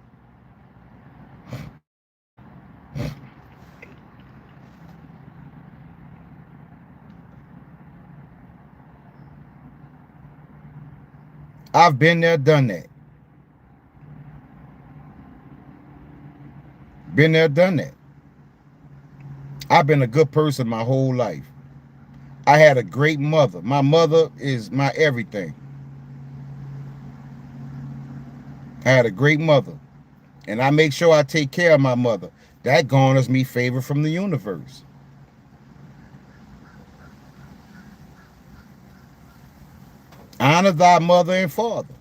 I've been there, done that. Been there, done that. I've been a good person my whole life. I had a great mother. My mother is my everything. I had a great mother. And I make sure I take care of my mother. That garners me favor from the universe. Honor thy mother and father.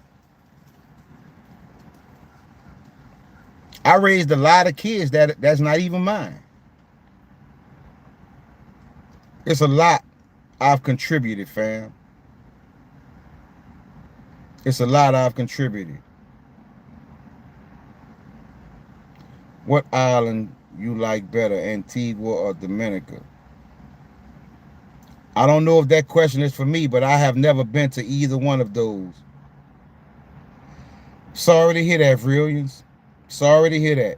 I raised a lot of kids that's not even mine. It's a lot I've contributed, fam. It's a lot I've contributed. What island you like better, Antigua or Dominica? I don't know if that question is for me, but I have never been to either one of those. Sorry to hear that, Brilliance. Sorry to hear that.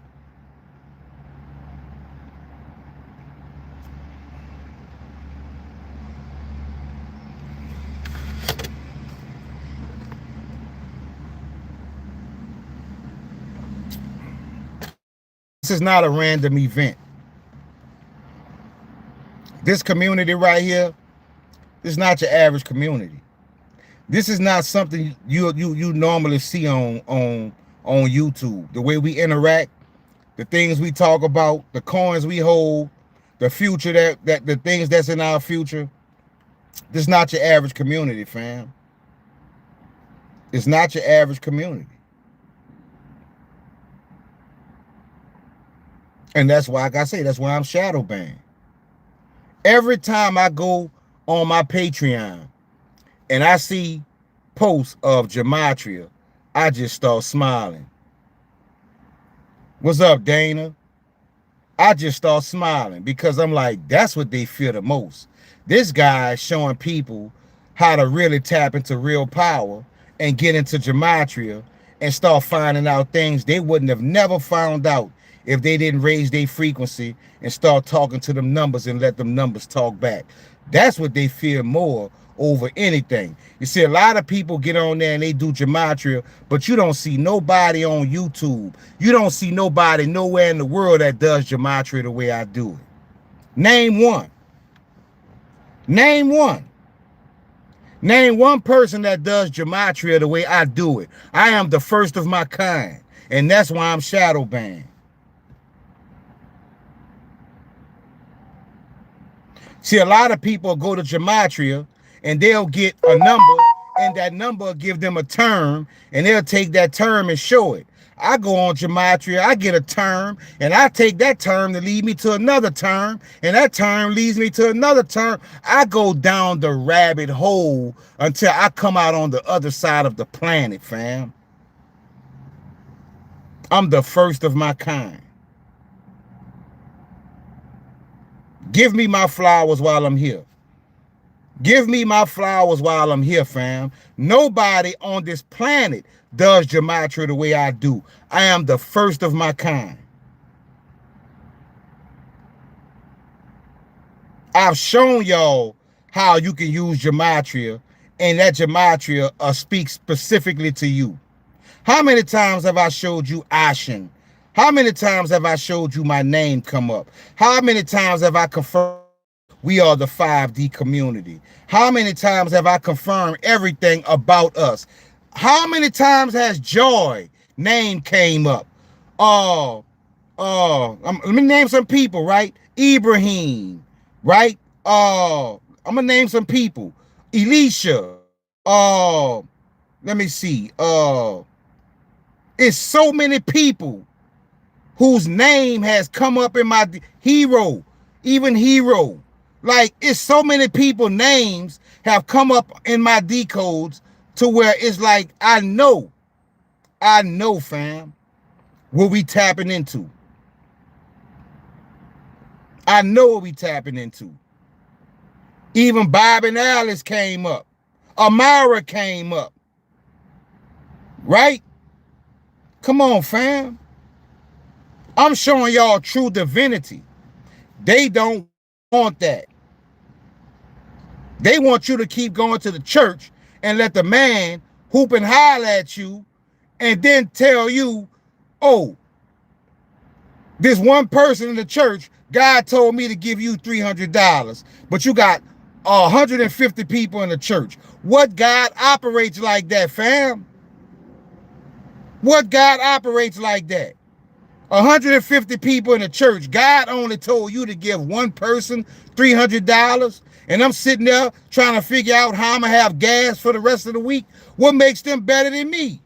This is not a random event. This community right here, this is not your average community. This is not something you normally see on YouTube. The way we interact, the things we talk about, the coins we hold, the future that the things that's in our future. This is not your average community, fam. It's not your average community. And that's why, like I say, that's why I'm shadow banned. Every time I go on my Patreon and I see posts of Gematria, I just start smiling. What's up, Dana? I just start smiling because I'm like, that's what they fear the most. This guy is showing people how to really tap into real power and get into Gematria and start finding out things they wouldn't have never found out if they didn't raise their frequency and start talking to them numbers and let them numbers talk back. That's what they fear more over anything. You see, a lot of people get on there and they do Gematria, but you don't see nobody on YouTube. You don't see nobody nowhere in the world that does Gematria the way I do it. Name one. Name one. Name one person that does Gematria the way I do it. I am the first of my kind, and that's why I'm shadow banned. See, a lot of people go to Gematria and they'll get a number, and that number will give them a term, and they'll take that term and show it. I go on Gematria, I get a term, and I take that term to lead me to another term, and that term leads me to another term. I go down the rabbit hole until I come out on the other side of the planet, fam. I'm the first of my kind. Give me my flowers while I'm here. Give me my flowers while I'm here, fam. Nobody on this planet does Gematria the way I do. I am the first of my kind. I've shown y'all how you can use Gematria, and that Gematria speaks specifically to you. How many times have I showed you Ashen? How many times have I showed you my name come up? How many times have I confirmed we are the 5D community? How many times have I confirmed everything about us? How many times has Joy name came up? Let me name some people, right? Ibrahim, right? I'm gonna name some people. Elisha. Let me see. It's so many people whose name has come up in my Hero, even Hero. Like, it's so many people names have come up in my decodes to where it's like, I know, fam, what we tapping into. I know what we tapping into. Even Bob and Alice came up. Amara came up. Right? Come on, fam. I'm showing y'all true divinity. They don't want that. They want you to keep going to the church and let the man hoop and holler at you and then tell you, oh, this one person in the church, God told me to give you $300, but you got 150 people in the church. What God operates like that, fam? What God operates like that? 150 people in the church. God only told you to give one person $300, and I'm sitting there trying to figure out how I'm going to have gas for the rest of the week. What makes them better than me?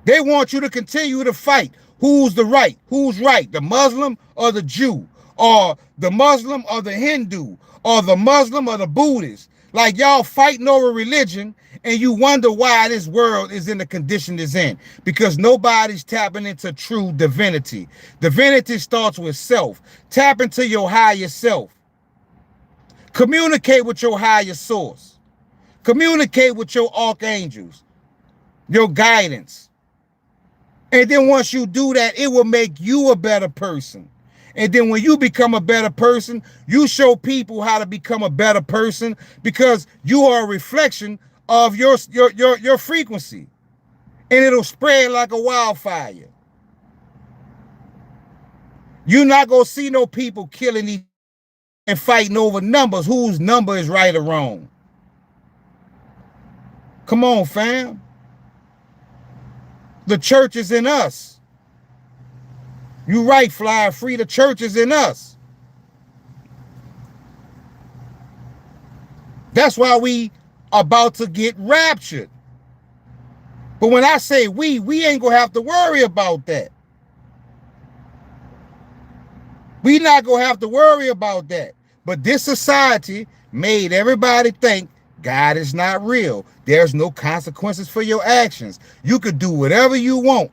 They want you to continue to fight. Who's the right? Who's right? The Muslim or the Jew? Or the Muslim or the Hindu? Or the Muslim or the Buddhist? Like, y'all fighting over religion, and you wonder why this world is in the condition it's in. Because nobody's tapping into true divinity. Divinity starts with self. Tap into your higher self. Communicate with your higher source. Communicate with your archangels, your guidance. And then once you do that, it will make you a better person. And then when you become a better person, you show people how to become a better person, because you are a reflection of your frequency. And it'll spread like a wildfire. You're not going to see no people killing each other and fighting over numbers, whose number is right or wrong. Come on, fam. The church is in us. You right, Fly Free. The church is in us. That's why we about to get raptured. But when I say we ain't gonna have to worry about that. We not gonna have to worry about that. But this society made everybody think God is not real. There's no consequences for your actions. You could do whatever you want.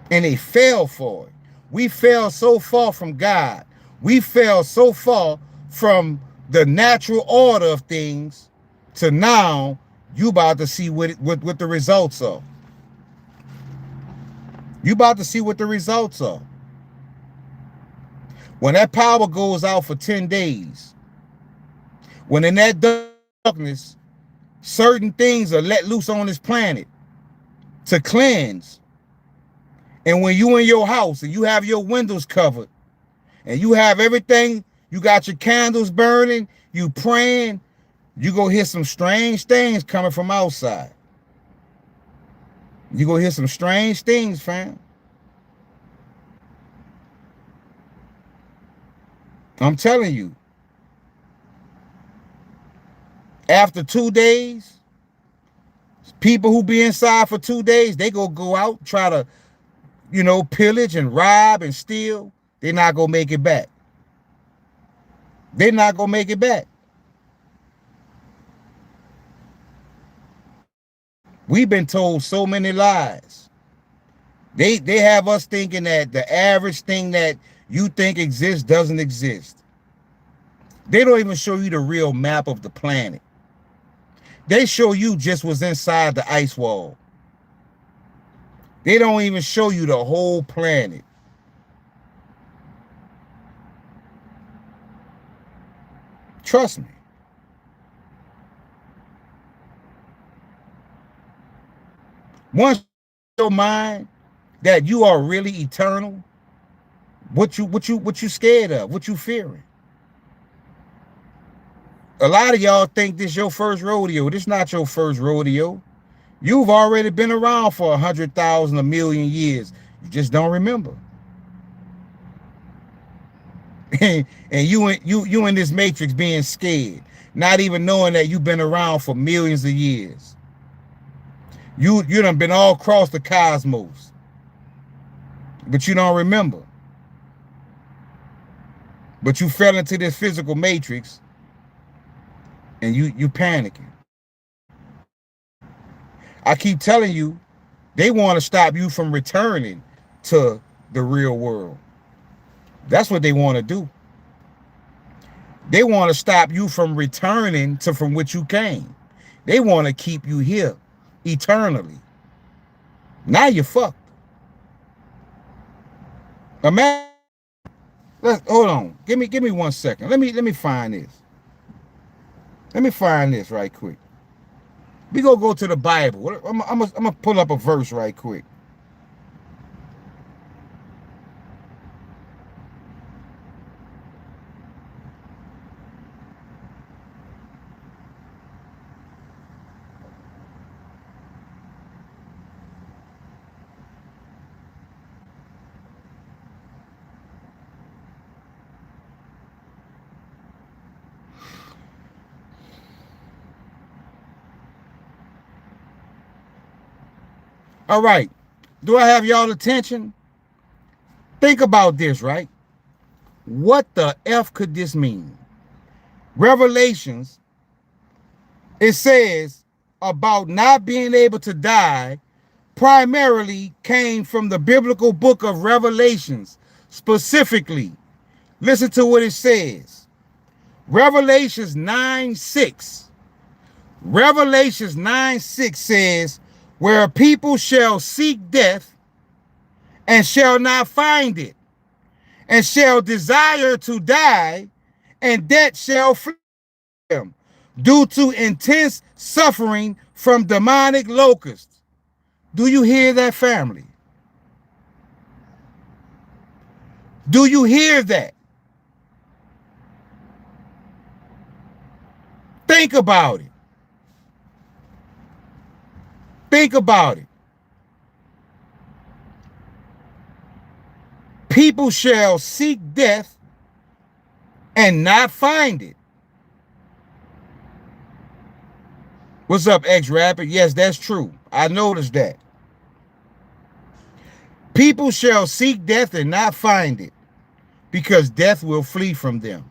And they fell for it. We fell so far from God. We fell so far from the natural order of things to now you about to see what the results are. You about to see what the results are. When that power goes out for 10 days, when in that darkness, certain things are let loose on this planet to cleanse. And when you in your house and you have your windows covered and you have everything, you got your candles burning, you praying, you go hear some strange things coming from outside. You go hear some strange things, fam. I'm telling you. After 2 days, people who be inside for 2 days, they go out, try to, pillage and rob and steal. They're not going to make it back. They're not going to make it back. We've been told so many lies. They have us thinking that the average thing that you think exists doesn't exist. They don't even show you the real map of the planet. They show you just what's inside the ice wall. They don't even show you the whole planet. Trust me. Once your mind that you are really eternal, what you scared of, what you fearing? A lot of y'all think this your first rodeo. This not your first rodeo. You've already been around for 100,000, a million years. You just don't remember. And you in this matrix being scared, not even knowing that you've been around for millions of years. You done been all across the cosmos. but you don't remember. But you fell into this physical matrix and you panicking. I keep telling you, they want to stop you from returning to the real world. That's what they want to do. They want to stop you from returning to from which you came. They want to keep you here eternally. Now you're fucked. Imagine. Hold on. Give me 1 second. Let me find this. Let me find this right quick. We gonna go to the Bible. I'm gonna pull up a verse right quick. All right. Do I have y'all attention? Think about this, right? What the F could this mean? Revelations, it says about not being able to die primarily came from the biblical book of Revelations. Specifically, listen to what it says. Revelations 9:6. Revelations 9:6 says, where people shall seek death and shall not find it, and shall desire to die, and death shall flee them due to intense suffering from demonic locusts. Do you hear that, family? Do you hear that? Think about it. Think about it. People shall seek death and not find it. What's up, X-Rapid? Yes, that's true. I noticed that. People shall seek death and not find it, because death will flee from them.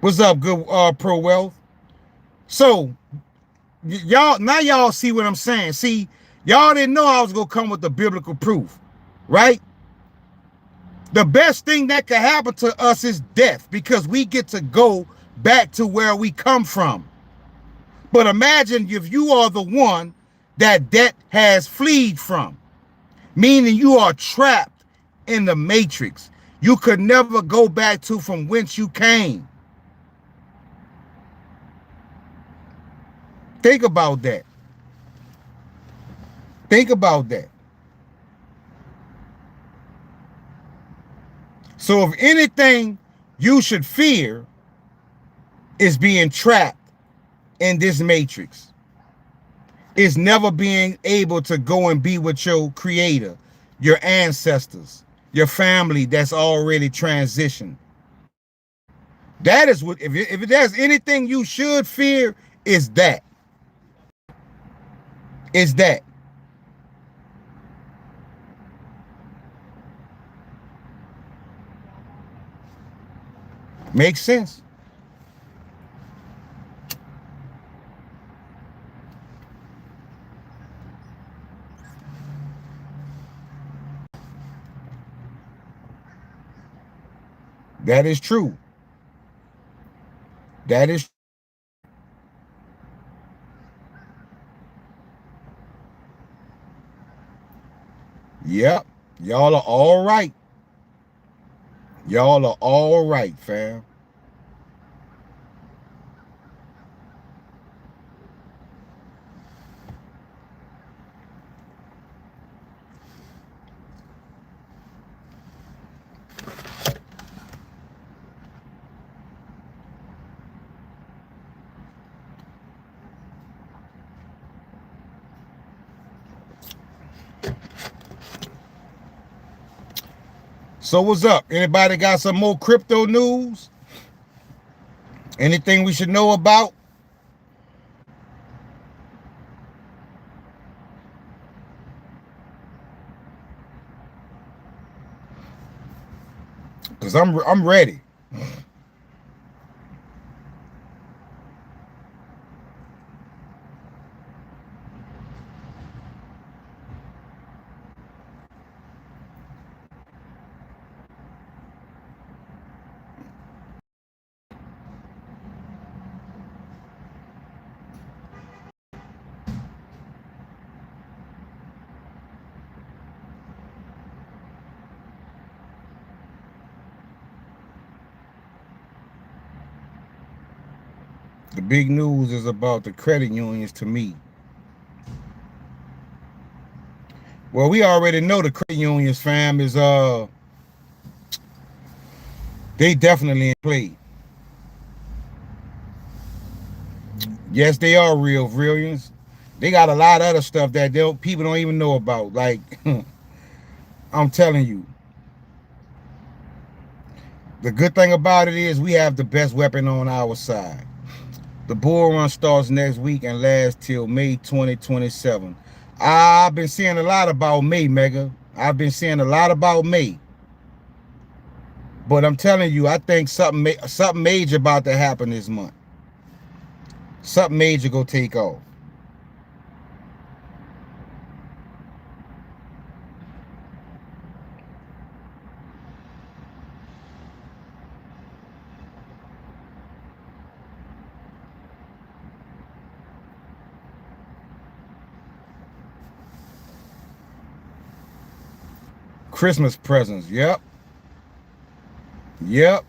What's up, good Pro Wealth? So, y'all see what I'm saying. See, y'all didn't know I was going to come with the biblical proof, right? The best thing that could happen to us is death, because we get to go back to where we come from. But imagine if you are the one that death has fled from, meaning you are trapped in the matrix. You could never go back to from whence you came. Think about that. Think about that. So if anything you should fear is being trapped in this matrix, is never being able to go and be with your creator, your ancestors, your family that's already transitioned. That is what, if there's anything you should fear, is that. Is that. Makes sense. That is true. That is. Yep. Y'all are all right. Y'all are all right, fam. So what's up? Anybody got some more crypto news? Anything we should know about? Cause I'm ready. The big news is about the credit unions to me. Well, we already know the credit unions, fam, is they definitely in play. Yes, they are real brilliants. They got a lot of other stuff that people don't even know about. Like I'm telling you, the good thing about it is we have the best weapon on our side. The bull run starts next week and lasts till May 2027. I've been seeing a lot about May, Mega. I've been seeing a lot about May. But I'm telling you, I think something major about to happen this month. Something major go take off. Christmas presents. Yep. Yep.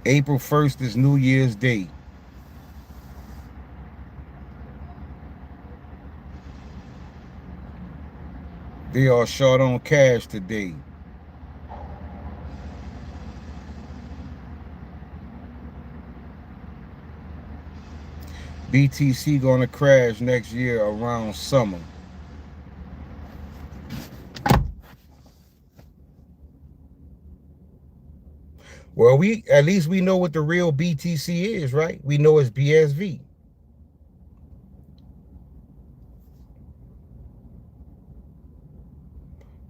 April 1st is New Year's Day. They are short on cash today. BTC gonna crash next year around summer. Well, we at least we know what the real BTC is, right? We know it's BSV.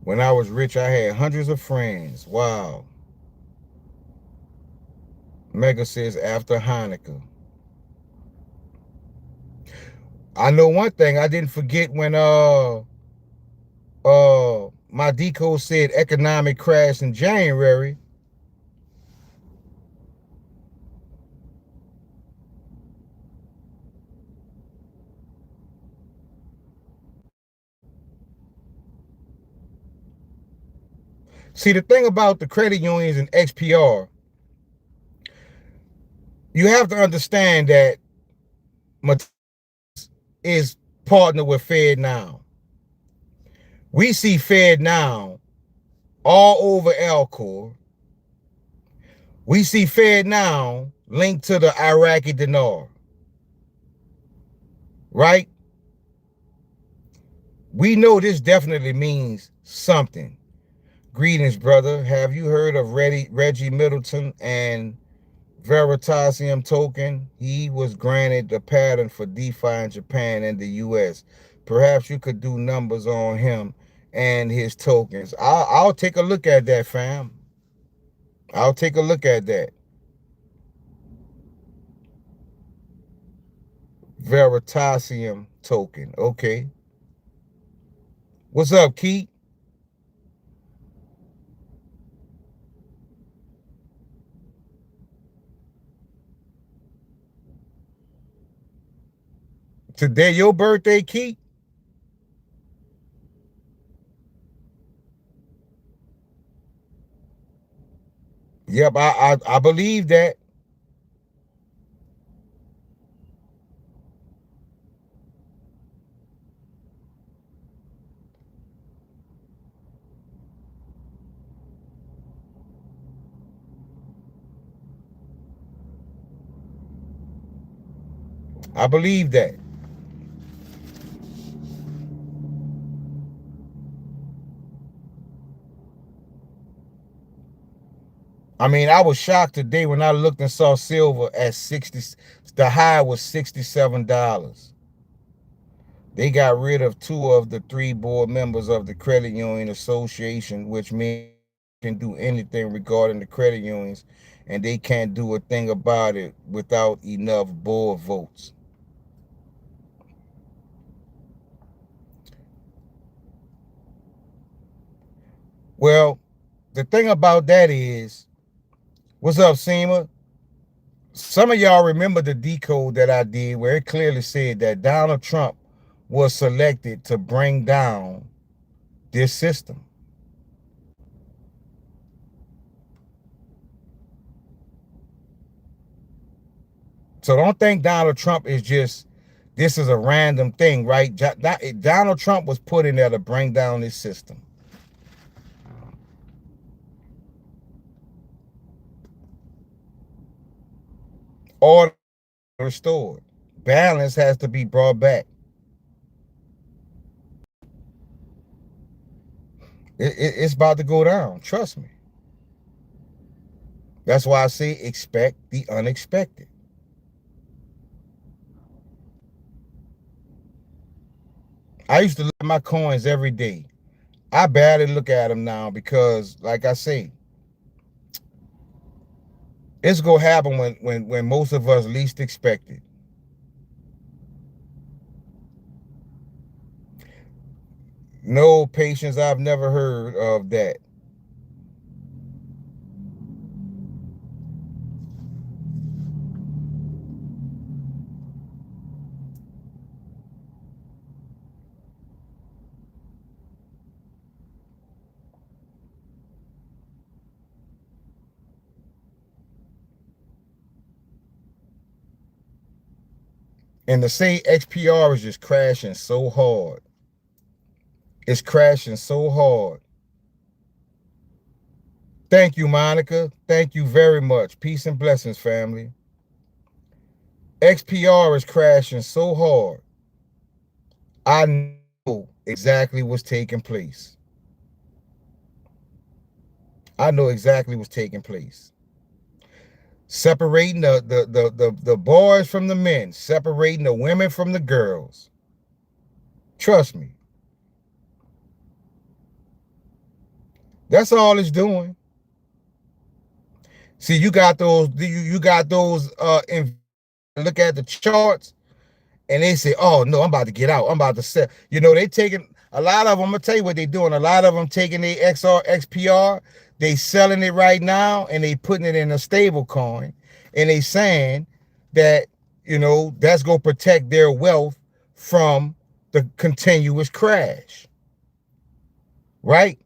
When I was rich, I had hundreds of friends. Wow. Mega says after Hanukkah. I know one thing. I didn't forget when my decode said economic crash in January. See, the thing about the credit unions and XPR, you have to understand that is partnered with FedNow. We see FedNow all over Alcor. We see FedNow linked to the Iraqi dinar, right? We know this definitely means something. Greetings, brother. Have you heard of Reggie Middleton and Veritasium token? He was granted the pattern for DeFi in Japan and the US. Perhaps you could do numbers on him and his tokens. I'll take a look at that, fam. I'll take a look at that. Veritasium token. Okay. What's up, Keith? Today your birthday, Keith? Yep, I believe that. I believe that. I mean, I was shocked today when I looked and saw silver at 60. The high was $67. They got rid of 2 of the 3 board members of the Credit Union Association, which means they can do anything regarding the credit unions, and they can't do a thing about it without enough board votes. Well, the thing about that is, what's up, Seema? Some of y'all remember the decode that I did where it clearly said that Donald Trump was selected to bring down this system. So don't think Donald Trump is just, this is a random thing, right? Donald Trump was put in there to bring down this system. Order restored. Balance has to be brought back. It's about to go down. Trust me. That's why I say expect the unexpected. I used to look at my coins every day. I barely look at them now because, like I say, it's gonna happen when most of us least expect it. No, patience, I've never heard of that. And to say XPR is just crashing so hard. It's crashing so hard. Thank you, Monica. Thank you very much. Peace and blessings, family. XPR is crashing so hard. I know exactly what's taking place. I know exactly what's taking place. Separating the boys from the men, separating the women from the girls. Trust me. That's all it's doing. See, you got those look at the charts and they say, oh no, I'm about to get out. I'm about to sell. You know, they taking a lot of them. I'm gonna tell you what they're doing. A lot of them taking their XPR, they selling it right now and they putting it in a stable coin, and they saying that, you know, that's gonna protect their wealth from the continuous crash. Right?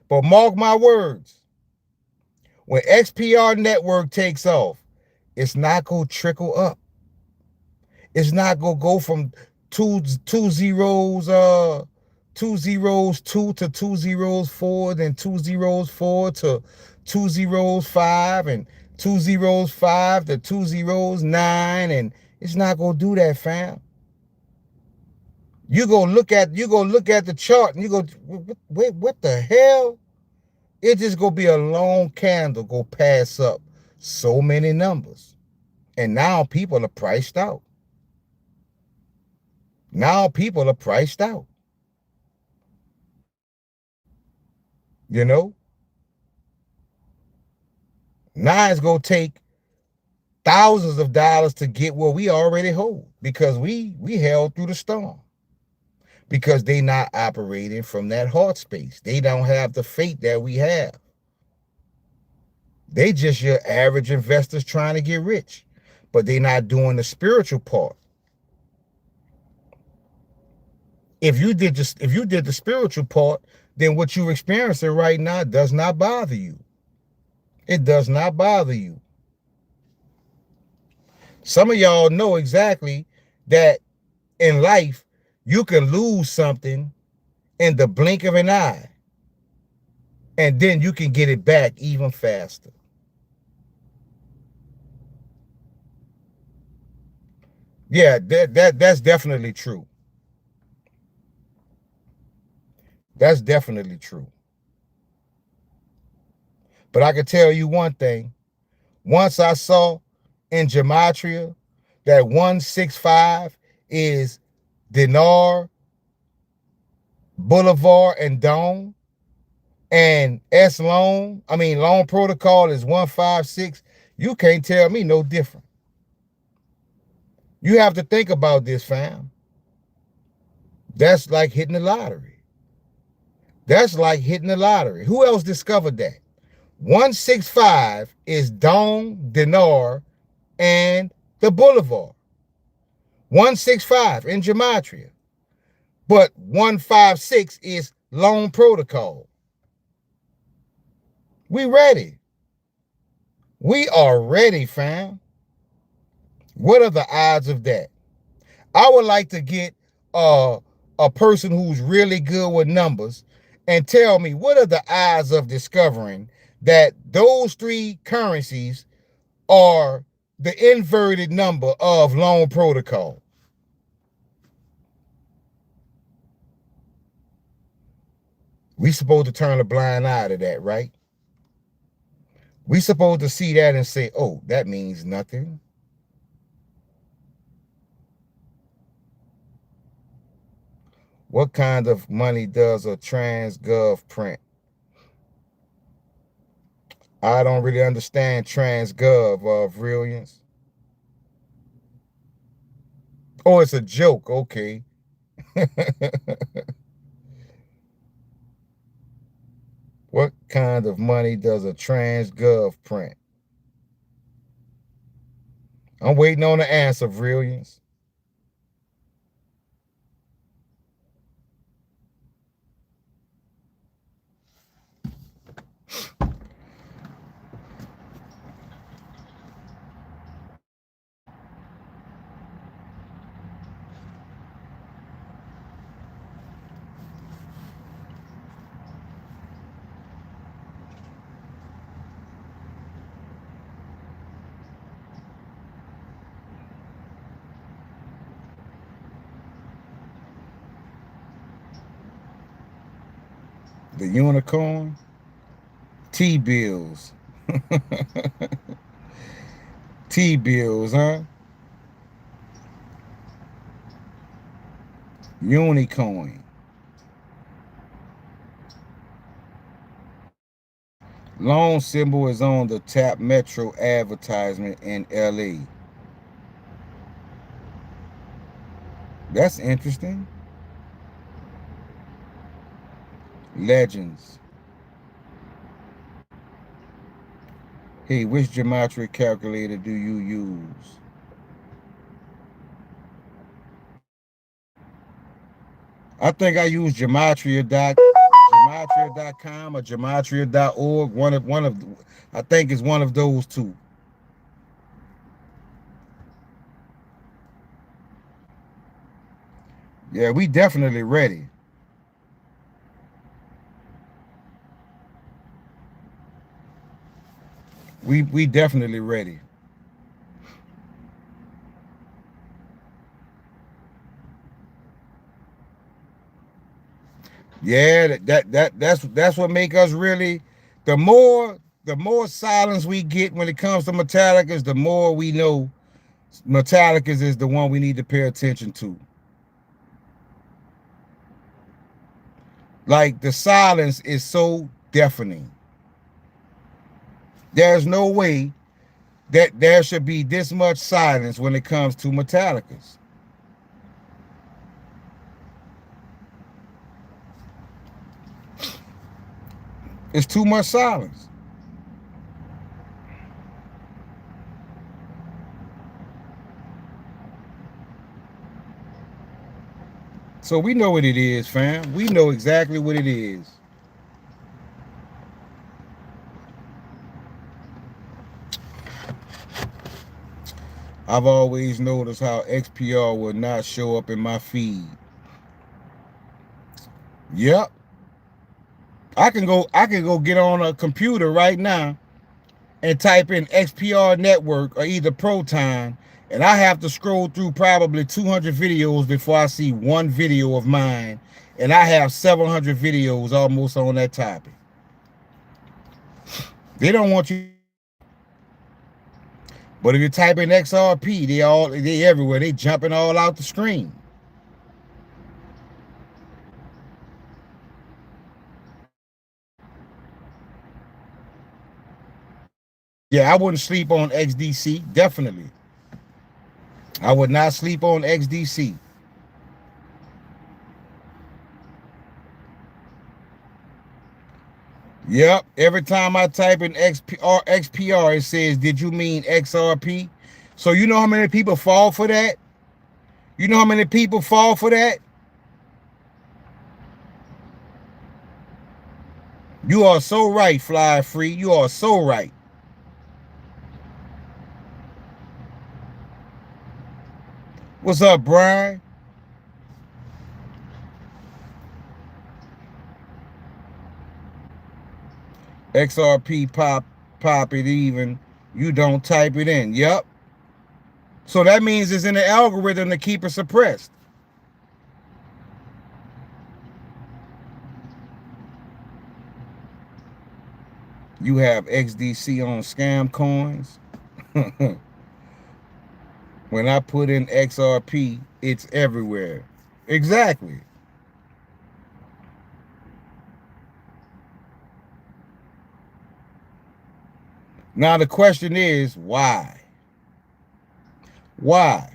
But mark my words, when XPR network takes off, it's not gonna trickle up. It's not gonna go from two zeros, 2 to 2 4, then 2 4 to 2 5, and 2 5 to 2 9, and it's not gonna do that, fam. You go look at the chart and you go, wait, what the hell? It just gonna be a long candle go pass up so many numbers, and now people are priced out. Now people are priced out. You know, now it's gonna take thousands of dollars to get what we already hold, because we held through the storm, because they not operating from that heart space. They don't have the faith that we have. They just your average investors trying to get rich, but they not doing the spiritual part. If you did the spiritual part, then what you're experiencing right now does not bother you. It does not bother you. Some of y'all know exactly that in life you can lose something in the blink of an eye, and then you can get it back even faster. Yeah, that's definitely true. That's definitely true. But I can tell you one thing. Once I saw in gematria that 165 is Dinar, Boulevard, and Dawn. And loan protocol is 156. You can't tell me no different. You have to think about this, fam. That's like hitting the lottery. That's like hitting the lottery. Who else discovered that? 165 is Dawn, Dinar, and the Boulevard. 165 in Gematria. But 156 is loan protocol. We ready. We are ready, fam. What are the odds of that? I would like to get a person who's really good with numbers and tell me what are the odds of discovering that those three currencies are the inverted number of loan protocol. We supposed to turn a blind eye to that, right? We supposed to see that and say, oh, that means nothing. What kind of money does a TransGov print? I don't really understand TransGov, brilliance. Oh, it's a joke. Okay. What kind of money does a TransGov print? I'm waiting on the answer, brilliance. The unicorn? T-bills. T-bills, huh? Unicoin. Loan symbol is on the Tap Metro advertisement in LA. That's interesting. Legends. Hey, which gematria calculator do you use? I think I use gematria.com or gematria.org. I think it's one of those two. Yeah, we definitely ready. We definitely ready. Yeah, that's what make us really. The more silence we get when it comes to Metallicas, the more we know Metallicas is the one we need to pay attention to. Like the silence is so deafening. There's no way that there should be this much silence when it comes to Metallicas. It's too much silence. So we know what it is, fam. We know exactly what it is. I've always noticed how XPR will not show up in my feed. Yep. I can go get on a computer right now and type in XPR network or either Proton, and I have to scroll through probably 200 videos before I see one video of mine, and I have 700 videos almost on that topic. They don't want you. But if you type in XRP, they everywhere. They jumping all out the screen. Yeah, I wouldn't sleep on XDC. Definitely. I would not sleep on XDC. Yep. Every time I type in XPR, it says, did you mean XRP? So you know how many people fall for that? You know how many people fall for that? You are so right, Fly Free. You are so right. What's up, Brian? XRP pop it even. You don't type it in. Yep. So that means it's in the algorithm to keep it suppressed. You have XDC on scam coins. When I put in XRP, it's everywhere. Exactly. Now the question is, why? Why?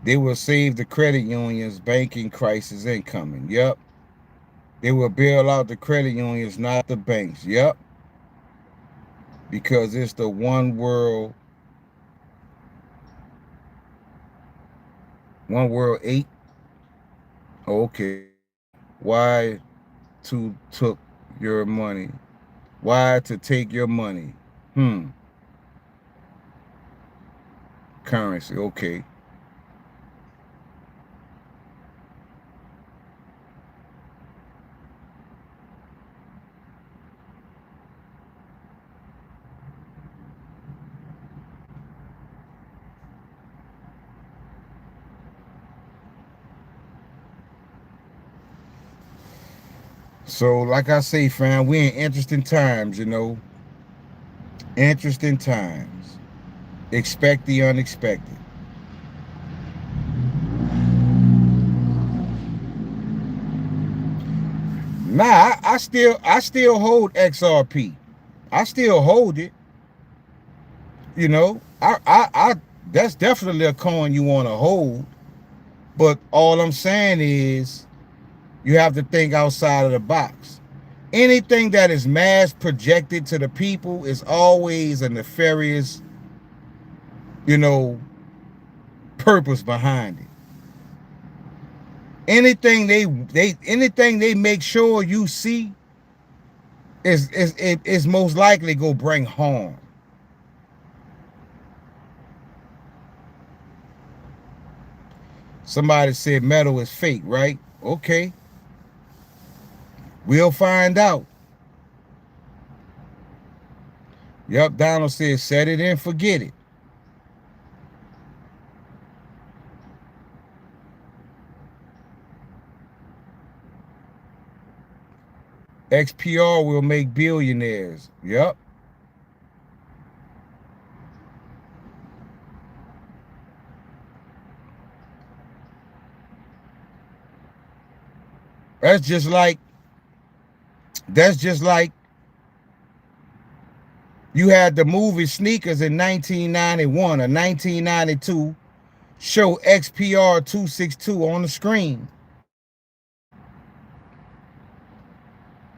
They will save the credit unions. Banking crisis incoming. Yep. They will bail out the credit unions, not the banks. Yep. Because it's the one world eight. Okay. Why to took your money? Why to take your money? Hmm. Currency. Okay. So, like I say, fam, we're in interesting times, you know. Interesting times. Expect the unexpected. Nah, I still hold XRP. I still hold it. You know, I that's definitely a coin you want to hold. But all I'm saying is you have to think outside of the box. Anything that is mass projected to the people is always a nefarious, you know, purpose behind it. Anything they make sure you see is most likely go bring harm. Somebody said metal is fake, right? Okay, we'll find out. Yep, Donald said set it and forget it. XPR will make billionaires. Yep. That's just like that's just like you had the movie Sneakers in 1991 or 1992 show XPR 262 on the screen.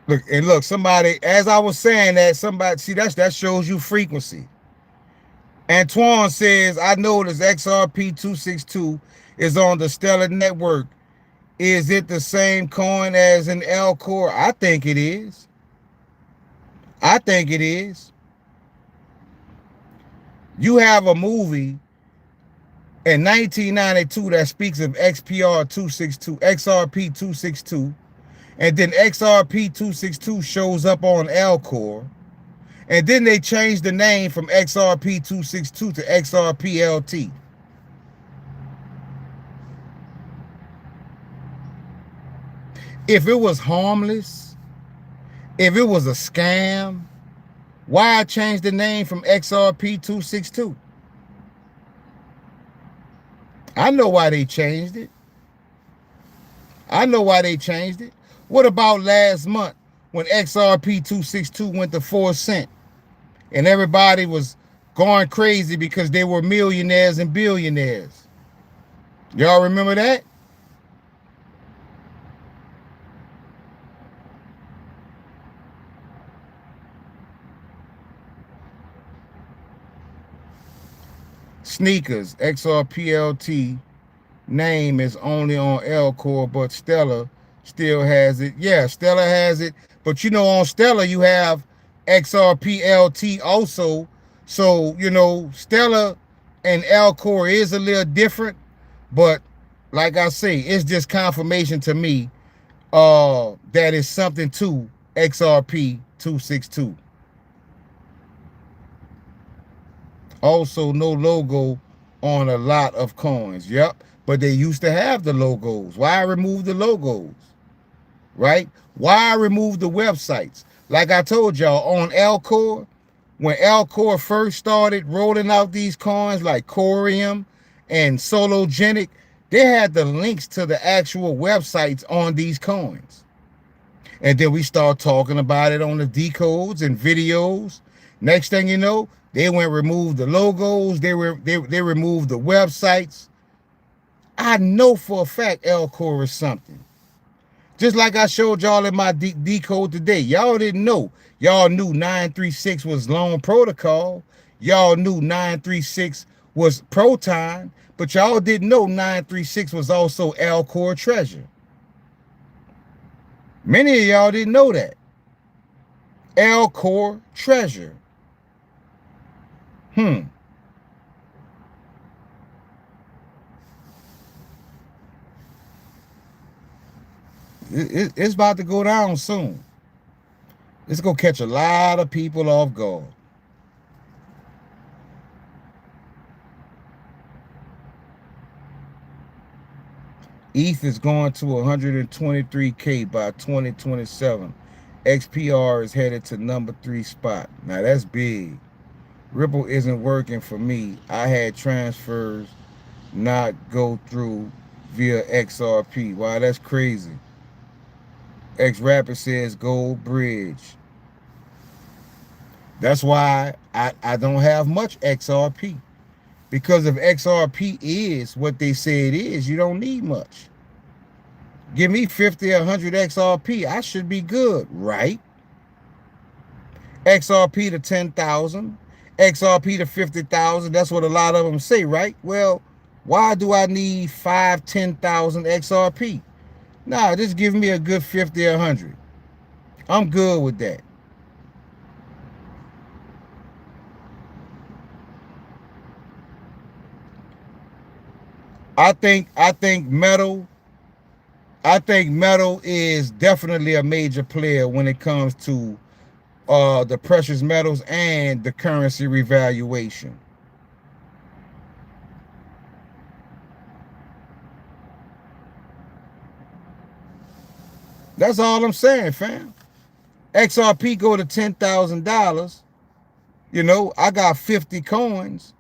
Look, somebody, as I was saying that, somebody, see, that shows you frequency. Antoine says, I noticed XRP 262 is on the Stellar Network. Is it the same coin as an Alcor? I think it is. I think it is. You have a movie in 1992 that speaks of XPR 262, XRP 262, and then XRP 262 shows up on Alcor. And then they changed the name from XRP 262 to XRP LT. If it was harmless, if it was a scam, Why I changed the name from XRP 262? I know why they changed it. I know why they changed it. What about last month when XRP 262 went to 4 cents and everybody was going crazy because they were millionaires and billionaires? Y'all remember that? Sneakers, XRPLT name is only on Elcor, but Stellar still has it. Yeah, Stellar has it. But you know, on Stellar, you have XRPLT also. So, you know, Stellar and Elcor is a little different. But like I say, it's just confirmation to me that is something to XRP 262. Also, no logo on a lot of coins. Yep. But they used to have the logos. Why remove the logos? Right? Why remove the websites? Like I told y'all on Alcor, when Alcor first started rolling out these coins like Corium and Sologenic, they had the links to the actual websites on these coins. And then we start talking about it on the decodes and videos. Next thing you know, they went remove the logos. They removed the websites. I know for a fact Elcor is something. Just like I showed y'all in my decode today. Y'all didn't know. Y'all knew 936 was Loan Protocol. Y'all knew 936 was Proton. But y'all didn't know 936 was also Alcor Treasure. Many of y'all didn't know that. Alcor Treasure. It's about to go down soon. It's going to catch a lot of people off guard. ETH is going to 123K by 2027. XPR is headed to #3 spot. Now that's big. Ripple isn't working for me. I had transfers not go through via XRP. Wow, that's crazy. X Rapid says Gold Bridge. That's why I don't have much XRP. Because if XRP is what they say it is, you don't need much. Give me 50 or 100 XRP, I should be good, right? XRP to 10,000, XRP to 50,000, that's what a lot of them say, right? Well, why do I need 5, 10,000 XRP? Nah, just give me a good 50 or 100. I'm good with that. I think metal is definitely a major player when it comes to the precious metals and the currency revaluation. That's all I'm saying, fam. XRP go to $10,000. You know, I got 50 coins.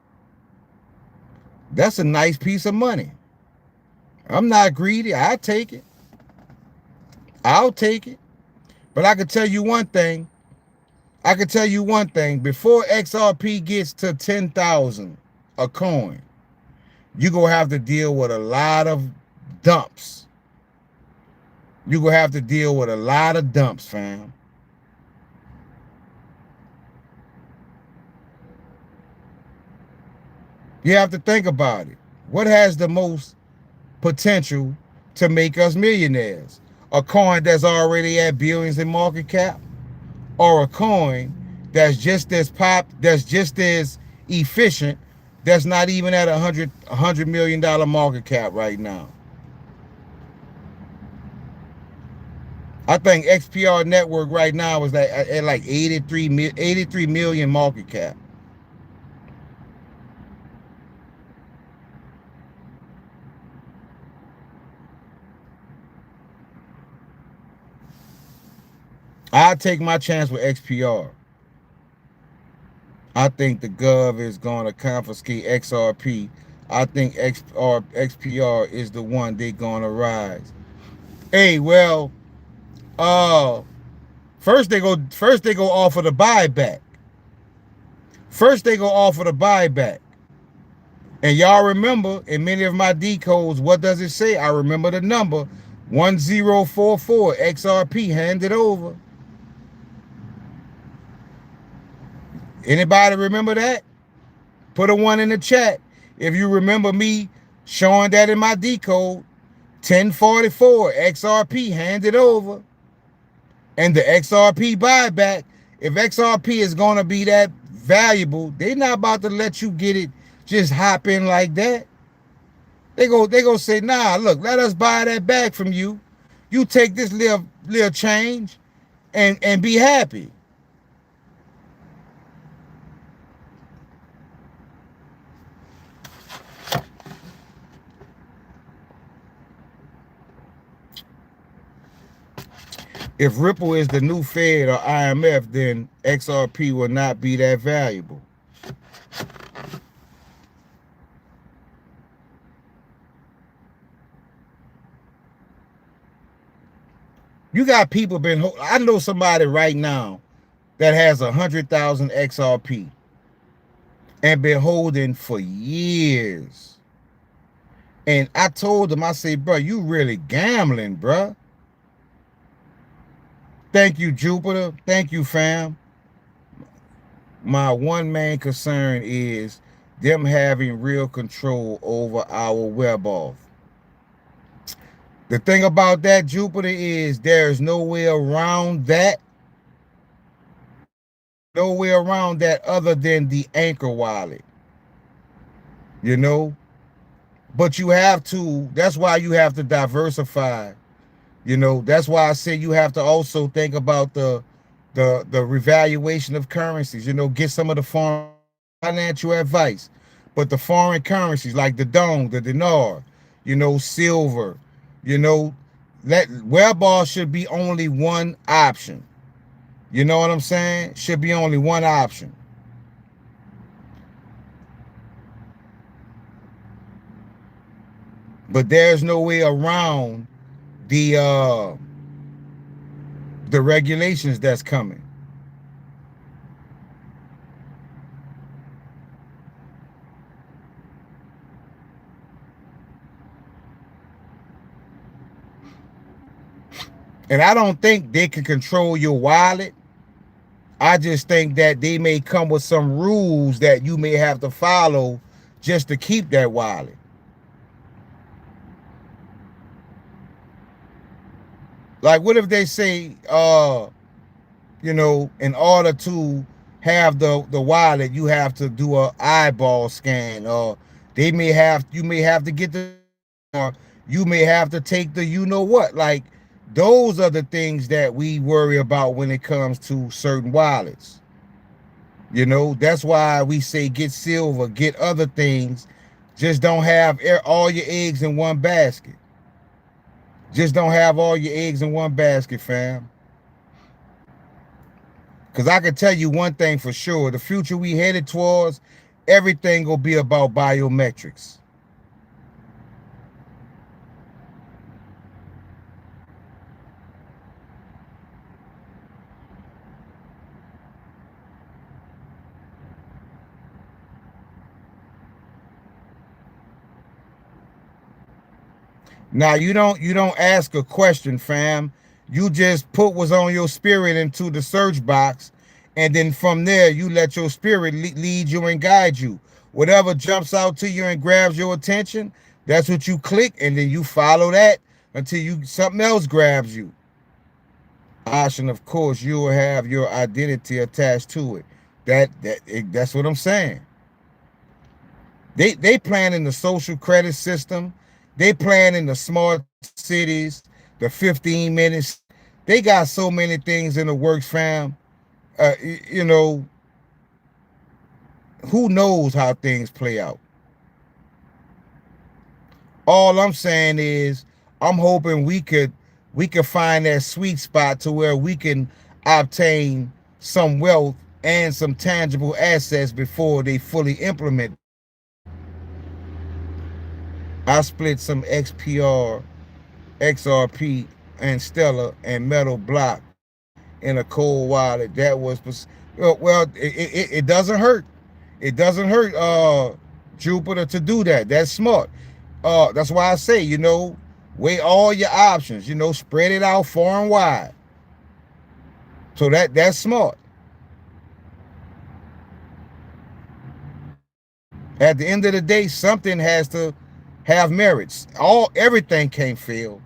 That's a nice piece of money. I'm not greedy. I take it. I'll take it. But I can tell you one thing. Before XRP gets to 10,000 a coin, you're going to have to deal with a lot of dumps. You're going to have to deal with a lot of dumps, fam. You have to think about it. What has the most potential to make us millionaires? A coin that's already at billions in market cap, or a coin that's just as efficient, that's not even at $100 million market cap right now? I think XPR Network right now is at like 83 million market cap. I'll take my chance with XPR. I think the Gov is going to confiscate XRP. I think XPR is the one they're going to rise. Hey, well, uh, first they go offer the buyback. First they go offer the buyback. And y'all remember in many of my decodes, what does it say? I remember the number 1044 XRP handed over. Anybody remember that? Put a 1 in the chat. If you remember me showing that in my decode, 1044 XRP handed over. And the XRP buyback, if XRP is going to be that valuable, they're not about to let you get it just hop in like that. They go say, nah, look, let us buy that back from you. You take this little change and be happy. If Ripple is the new Fed or IMF, then XRP will not be that valuable. You got people I know somebody right now that has 100,000 XRP and been holding for years. And I told him, I say, bro, you really gambling, bro. Thank you, Jupiter. Thank you, fam. My one main concern is them having real control over our web off. The thing about that, Jupiter, is there's no way around that. No way around that other than the Anchor wallet. You know? But you have to, that's why you have to diversify. You know, that's why I say you have to also think about the revaluation of currencies. You know, get some of the foreign financial advice. But the foreign currencies like the dong, the dinar, you know, silver, you know, that web ball should be only one option. You know what I'm saying? Should be only one option. But there's no way around the regulations that's coming. And I don't think they can control your wallet. I just think that they may come with some rules that you may have to follow just to keep that wallet. Like, what if they say, you know, in order to have the wallet, you have to do a eyeball scan, or you may have to get the, or you may have to take the, you know what, like, those are the things that we worry about when it comes to certain wallets. You know, that's why we say get silver, get other things. Just don't have all your eggs in one basket. Just don't have all your eggs in one basket, fam. Because I can tell you one thing for sure. The future we headed towards, everything will be about biometrics. Now you don't ask a question, fam. You just put what's on your spirit into the search box, and then from there you let your spirit lead you and guide you. Whatever jumps out to you and grabs your attention, that's what you click, and then you follow that until something else grabs you. And of course, you will have your identity attached to it. That's what I'm saying. They plan in the social credit system. They plan in the smart cities, the 15 minutes. They got so many things in the works, fam. You know, who knows how things play out? All I'm saying is, I'm hoping we could find that sweet spot to where we can obtain some wealth and some tangible assets before they fully implement. I split some XPR, XRP, and Stellar and Metal Block in a cold wallet. That was well, it doesn't hurt. It doesn't hurt Jupiter to do that. That's smart. That's why I say, weigh all your options, spread it out far and wide. So that's smart. At the end of the day, something has to have merits. Everything can't fail.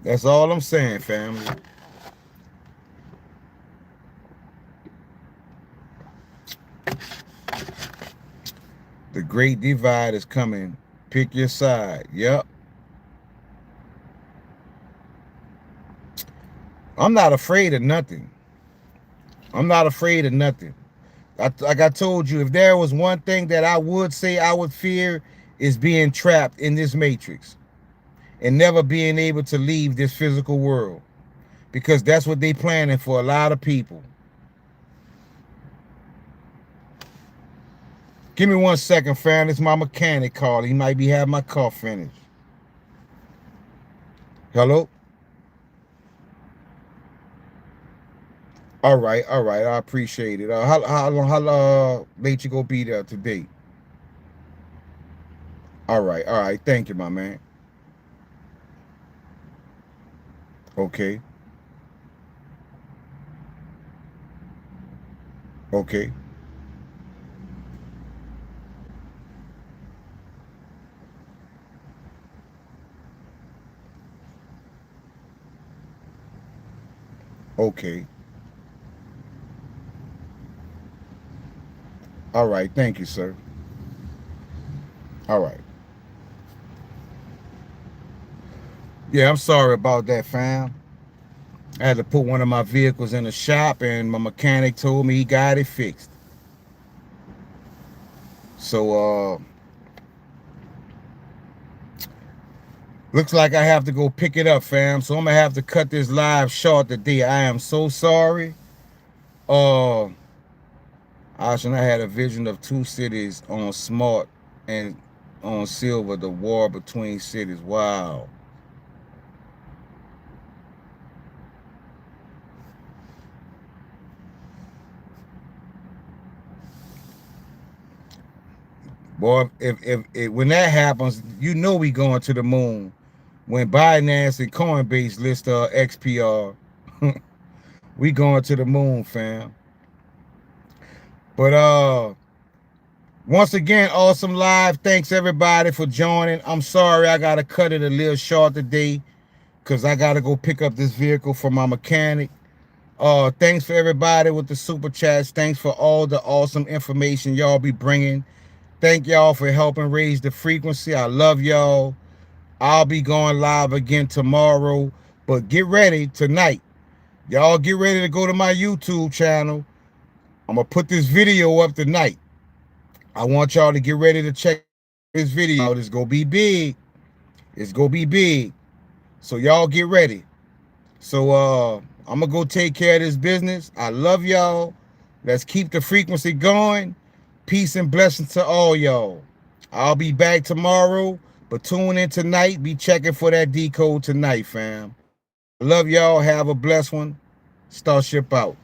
That's all I'm saying, family. The great divide is coming. Pick your side. Yep. I'm not afraid of nothing. I'm not afraid of nothing. Like I told you, if there was one thing that I would say I would fear, is being trapped in this matrix and never being able to leave this physical world, because that's what they planning for a lot of people. Give me 1 second, fam. It's my mechanic calling. He might be having my car finished. Hello? All right. I appreciate it. How late you gonna be there today? All right. Thank you, my man. Okay. Okay. Okay. All right. Thank you, sir. All right. Yeah, I'm sorry about that, fam. I had to put one of my vehicles in the shop, and my mechanic told me he got it fixed. So, looks like I have to go pick it up, fam. So I'm gonna have to cut this live short today. I am so sorry. Ashen, I had a vision of 2 cities on Smart and on Silver, the war between cities. Wow. Boy, if when that happens, we going to the moon. When Binance and Coinbase list XPR, we going to the moon, fam. But once again, awesome live. Thanks everybody for joining. I'm sorry I gotta cut it a little short today, because I gotta go pick up this vehicle for my mechanic. Thanks for everybody with the super chats. Thanks for all the awesome information y'all be bringing. Thank y'all for helping raise the frequency. I love y'all. I'll be going live again tomorrow, but get ready tonight. Y'all get ready to go to my YouTube channel. I'm gonna put this video up tonight. I want y'all to get ready to check this video. It's gonna be big. It's gonna be big. So y'all get ready. So I'm gonna go take care of this business. I love y'all. Let's keep the frequency going. Peace and blessings to all y'all. I'll be back tomorrow, but tune in tonight. Be checking for that decode tonight, fam. Love y'all. Have a blessed one. Starship out.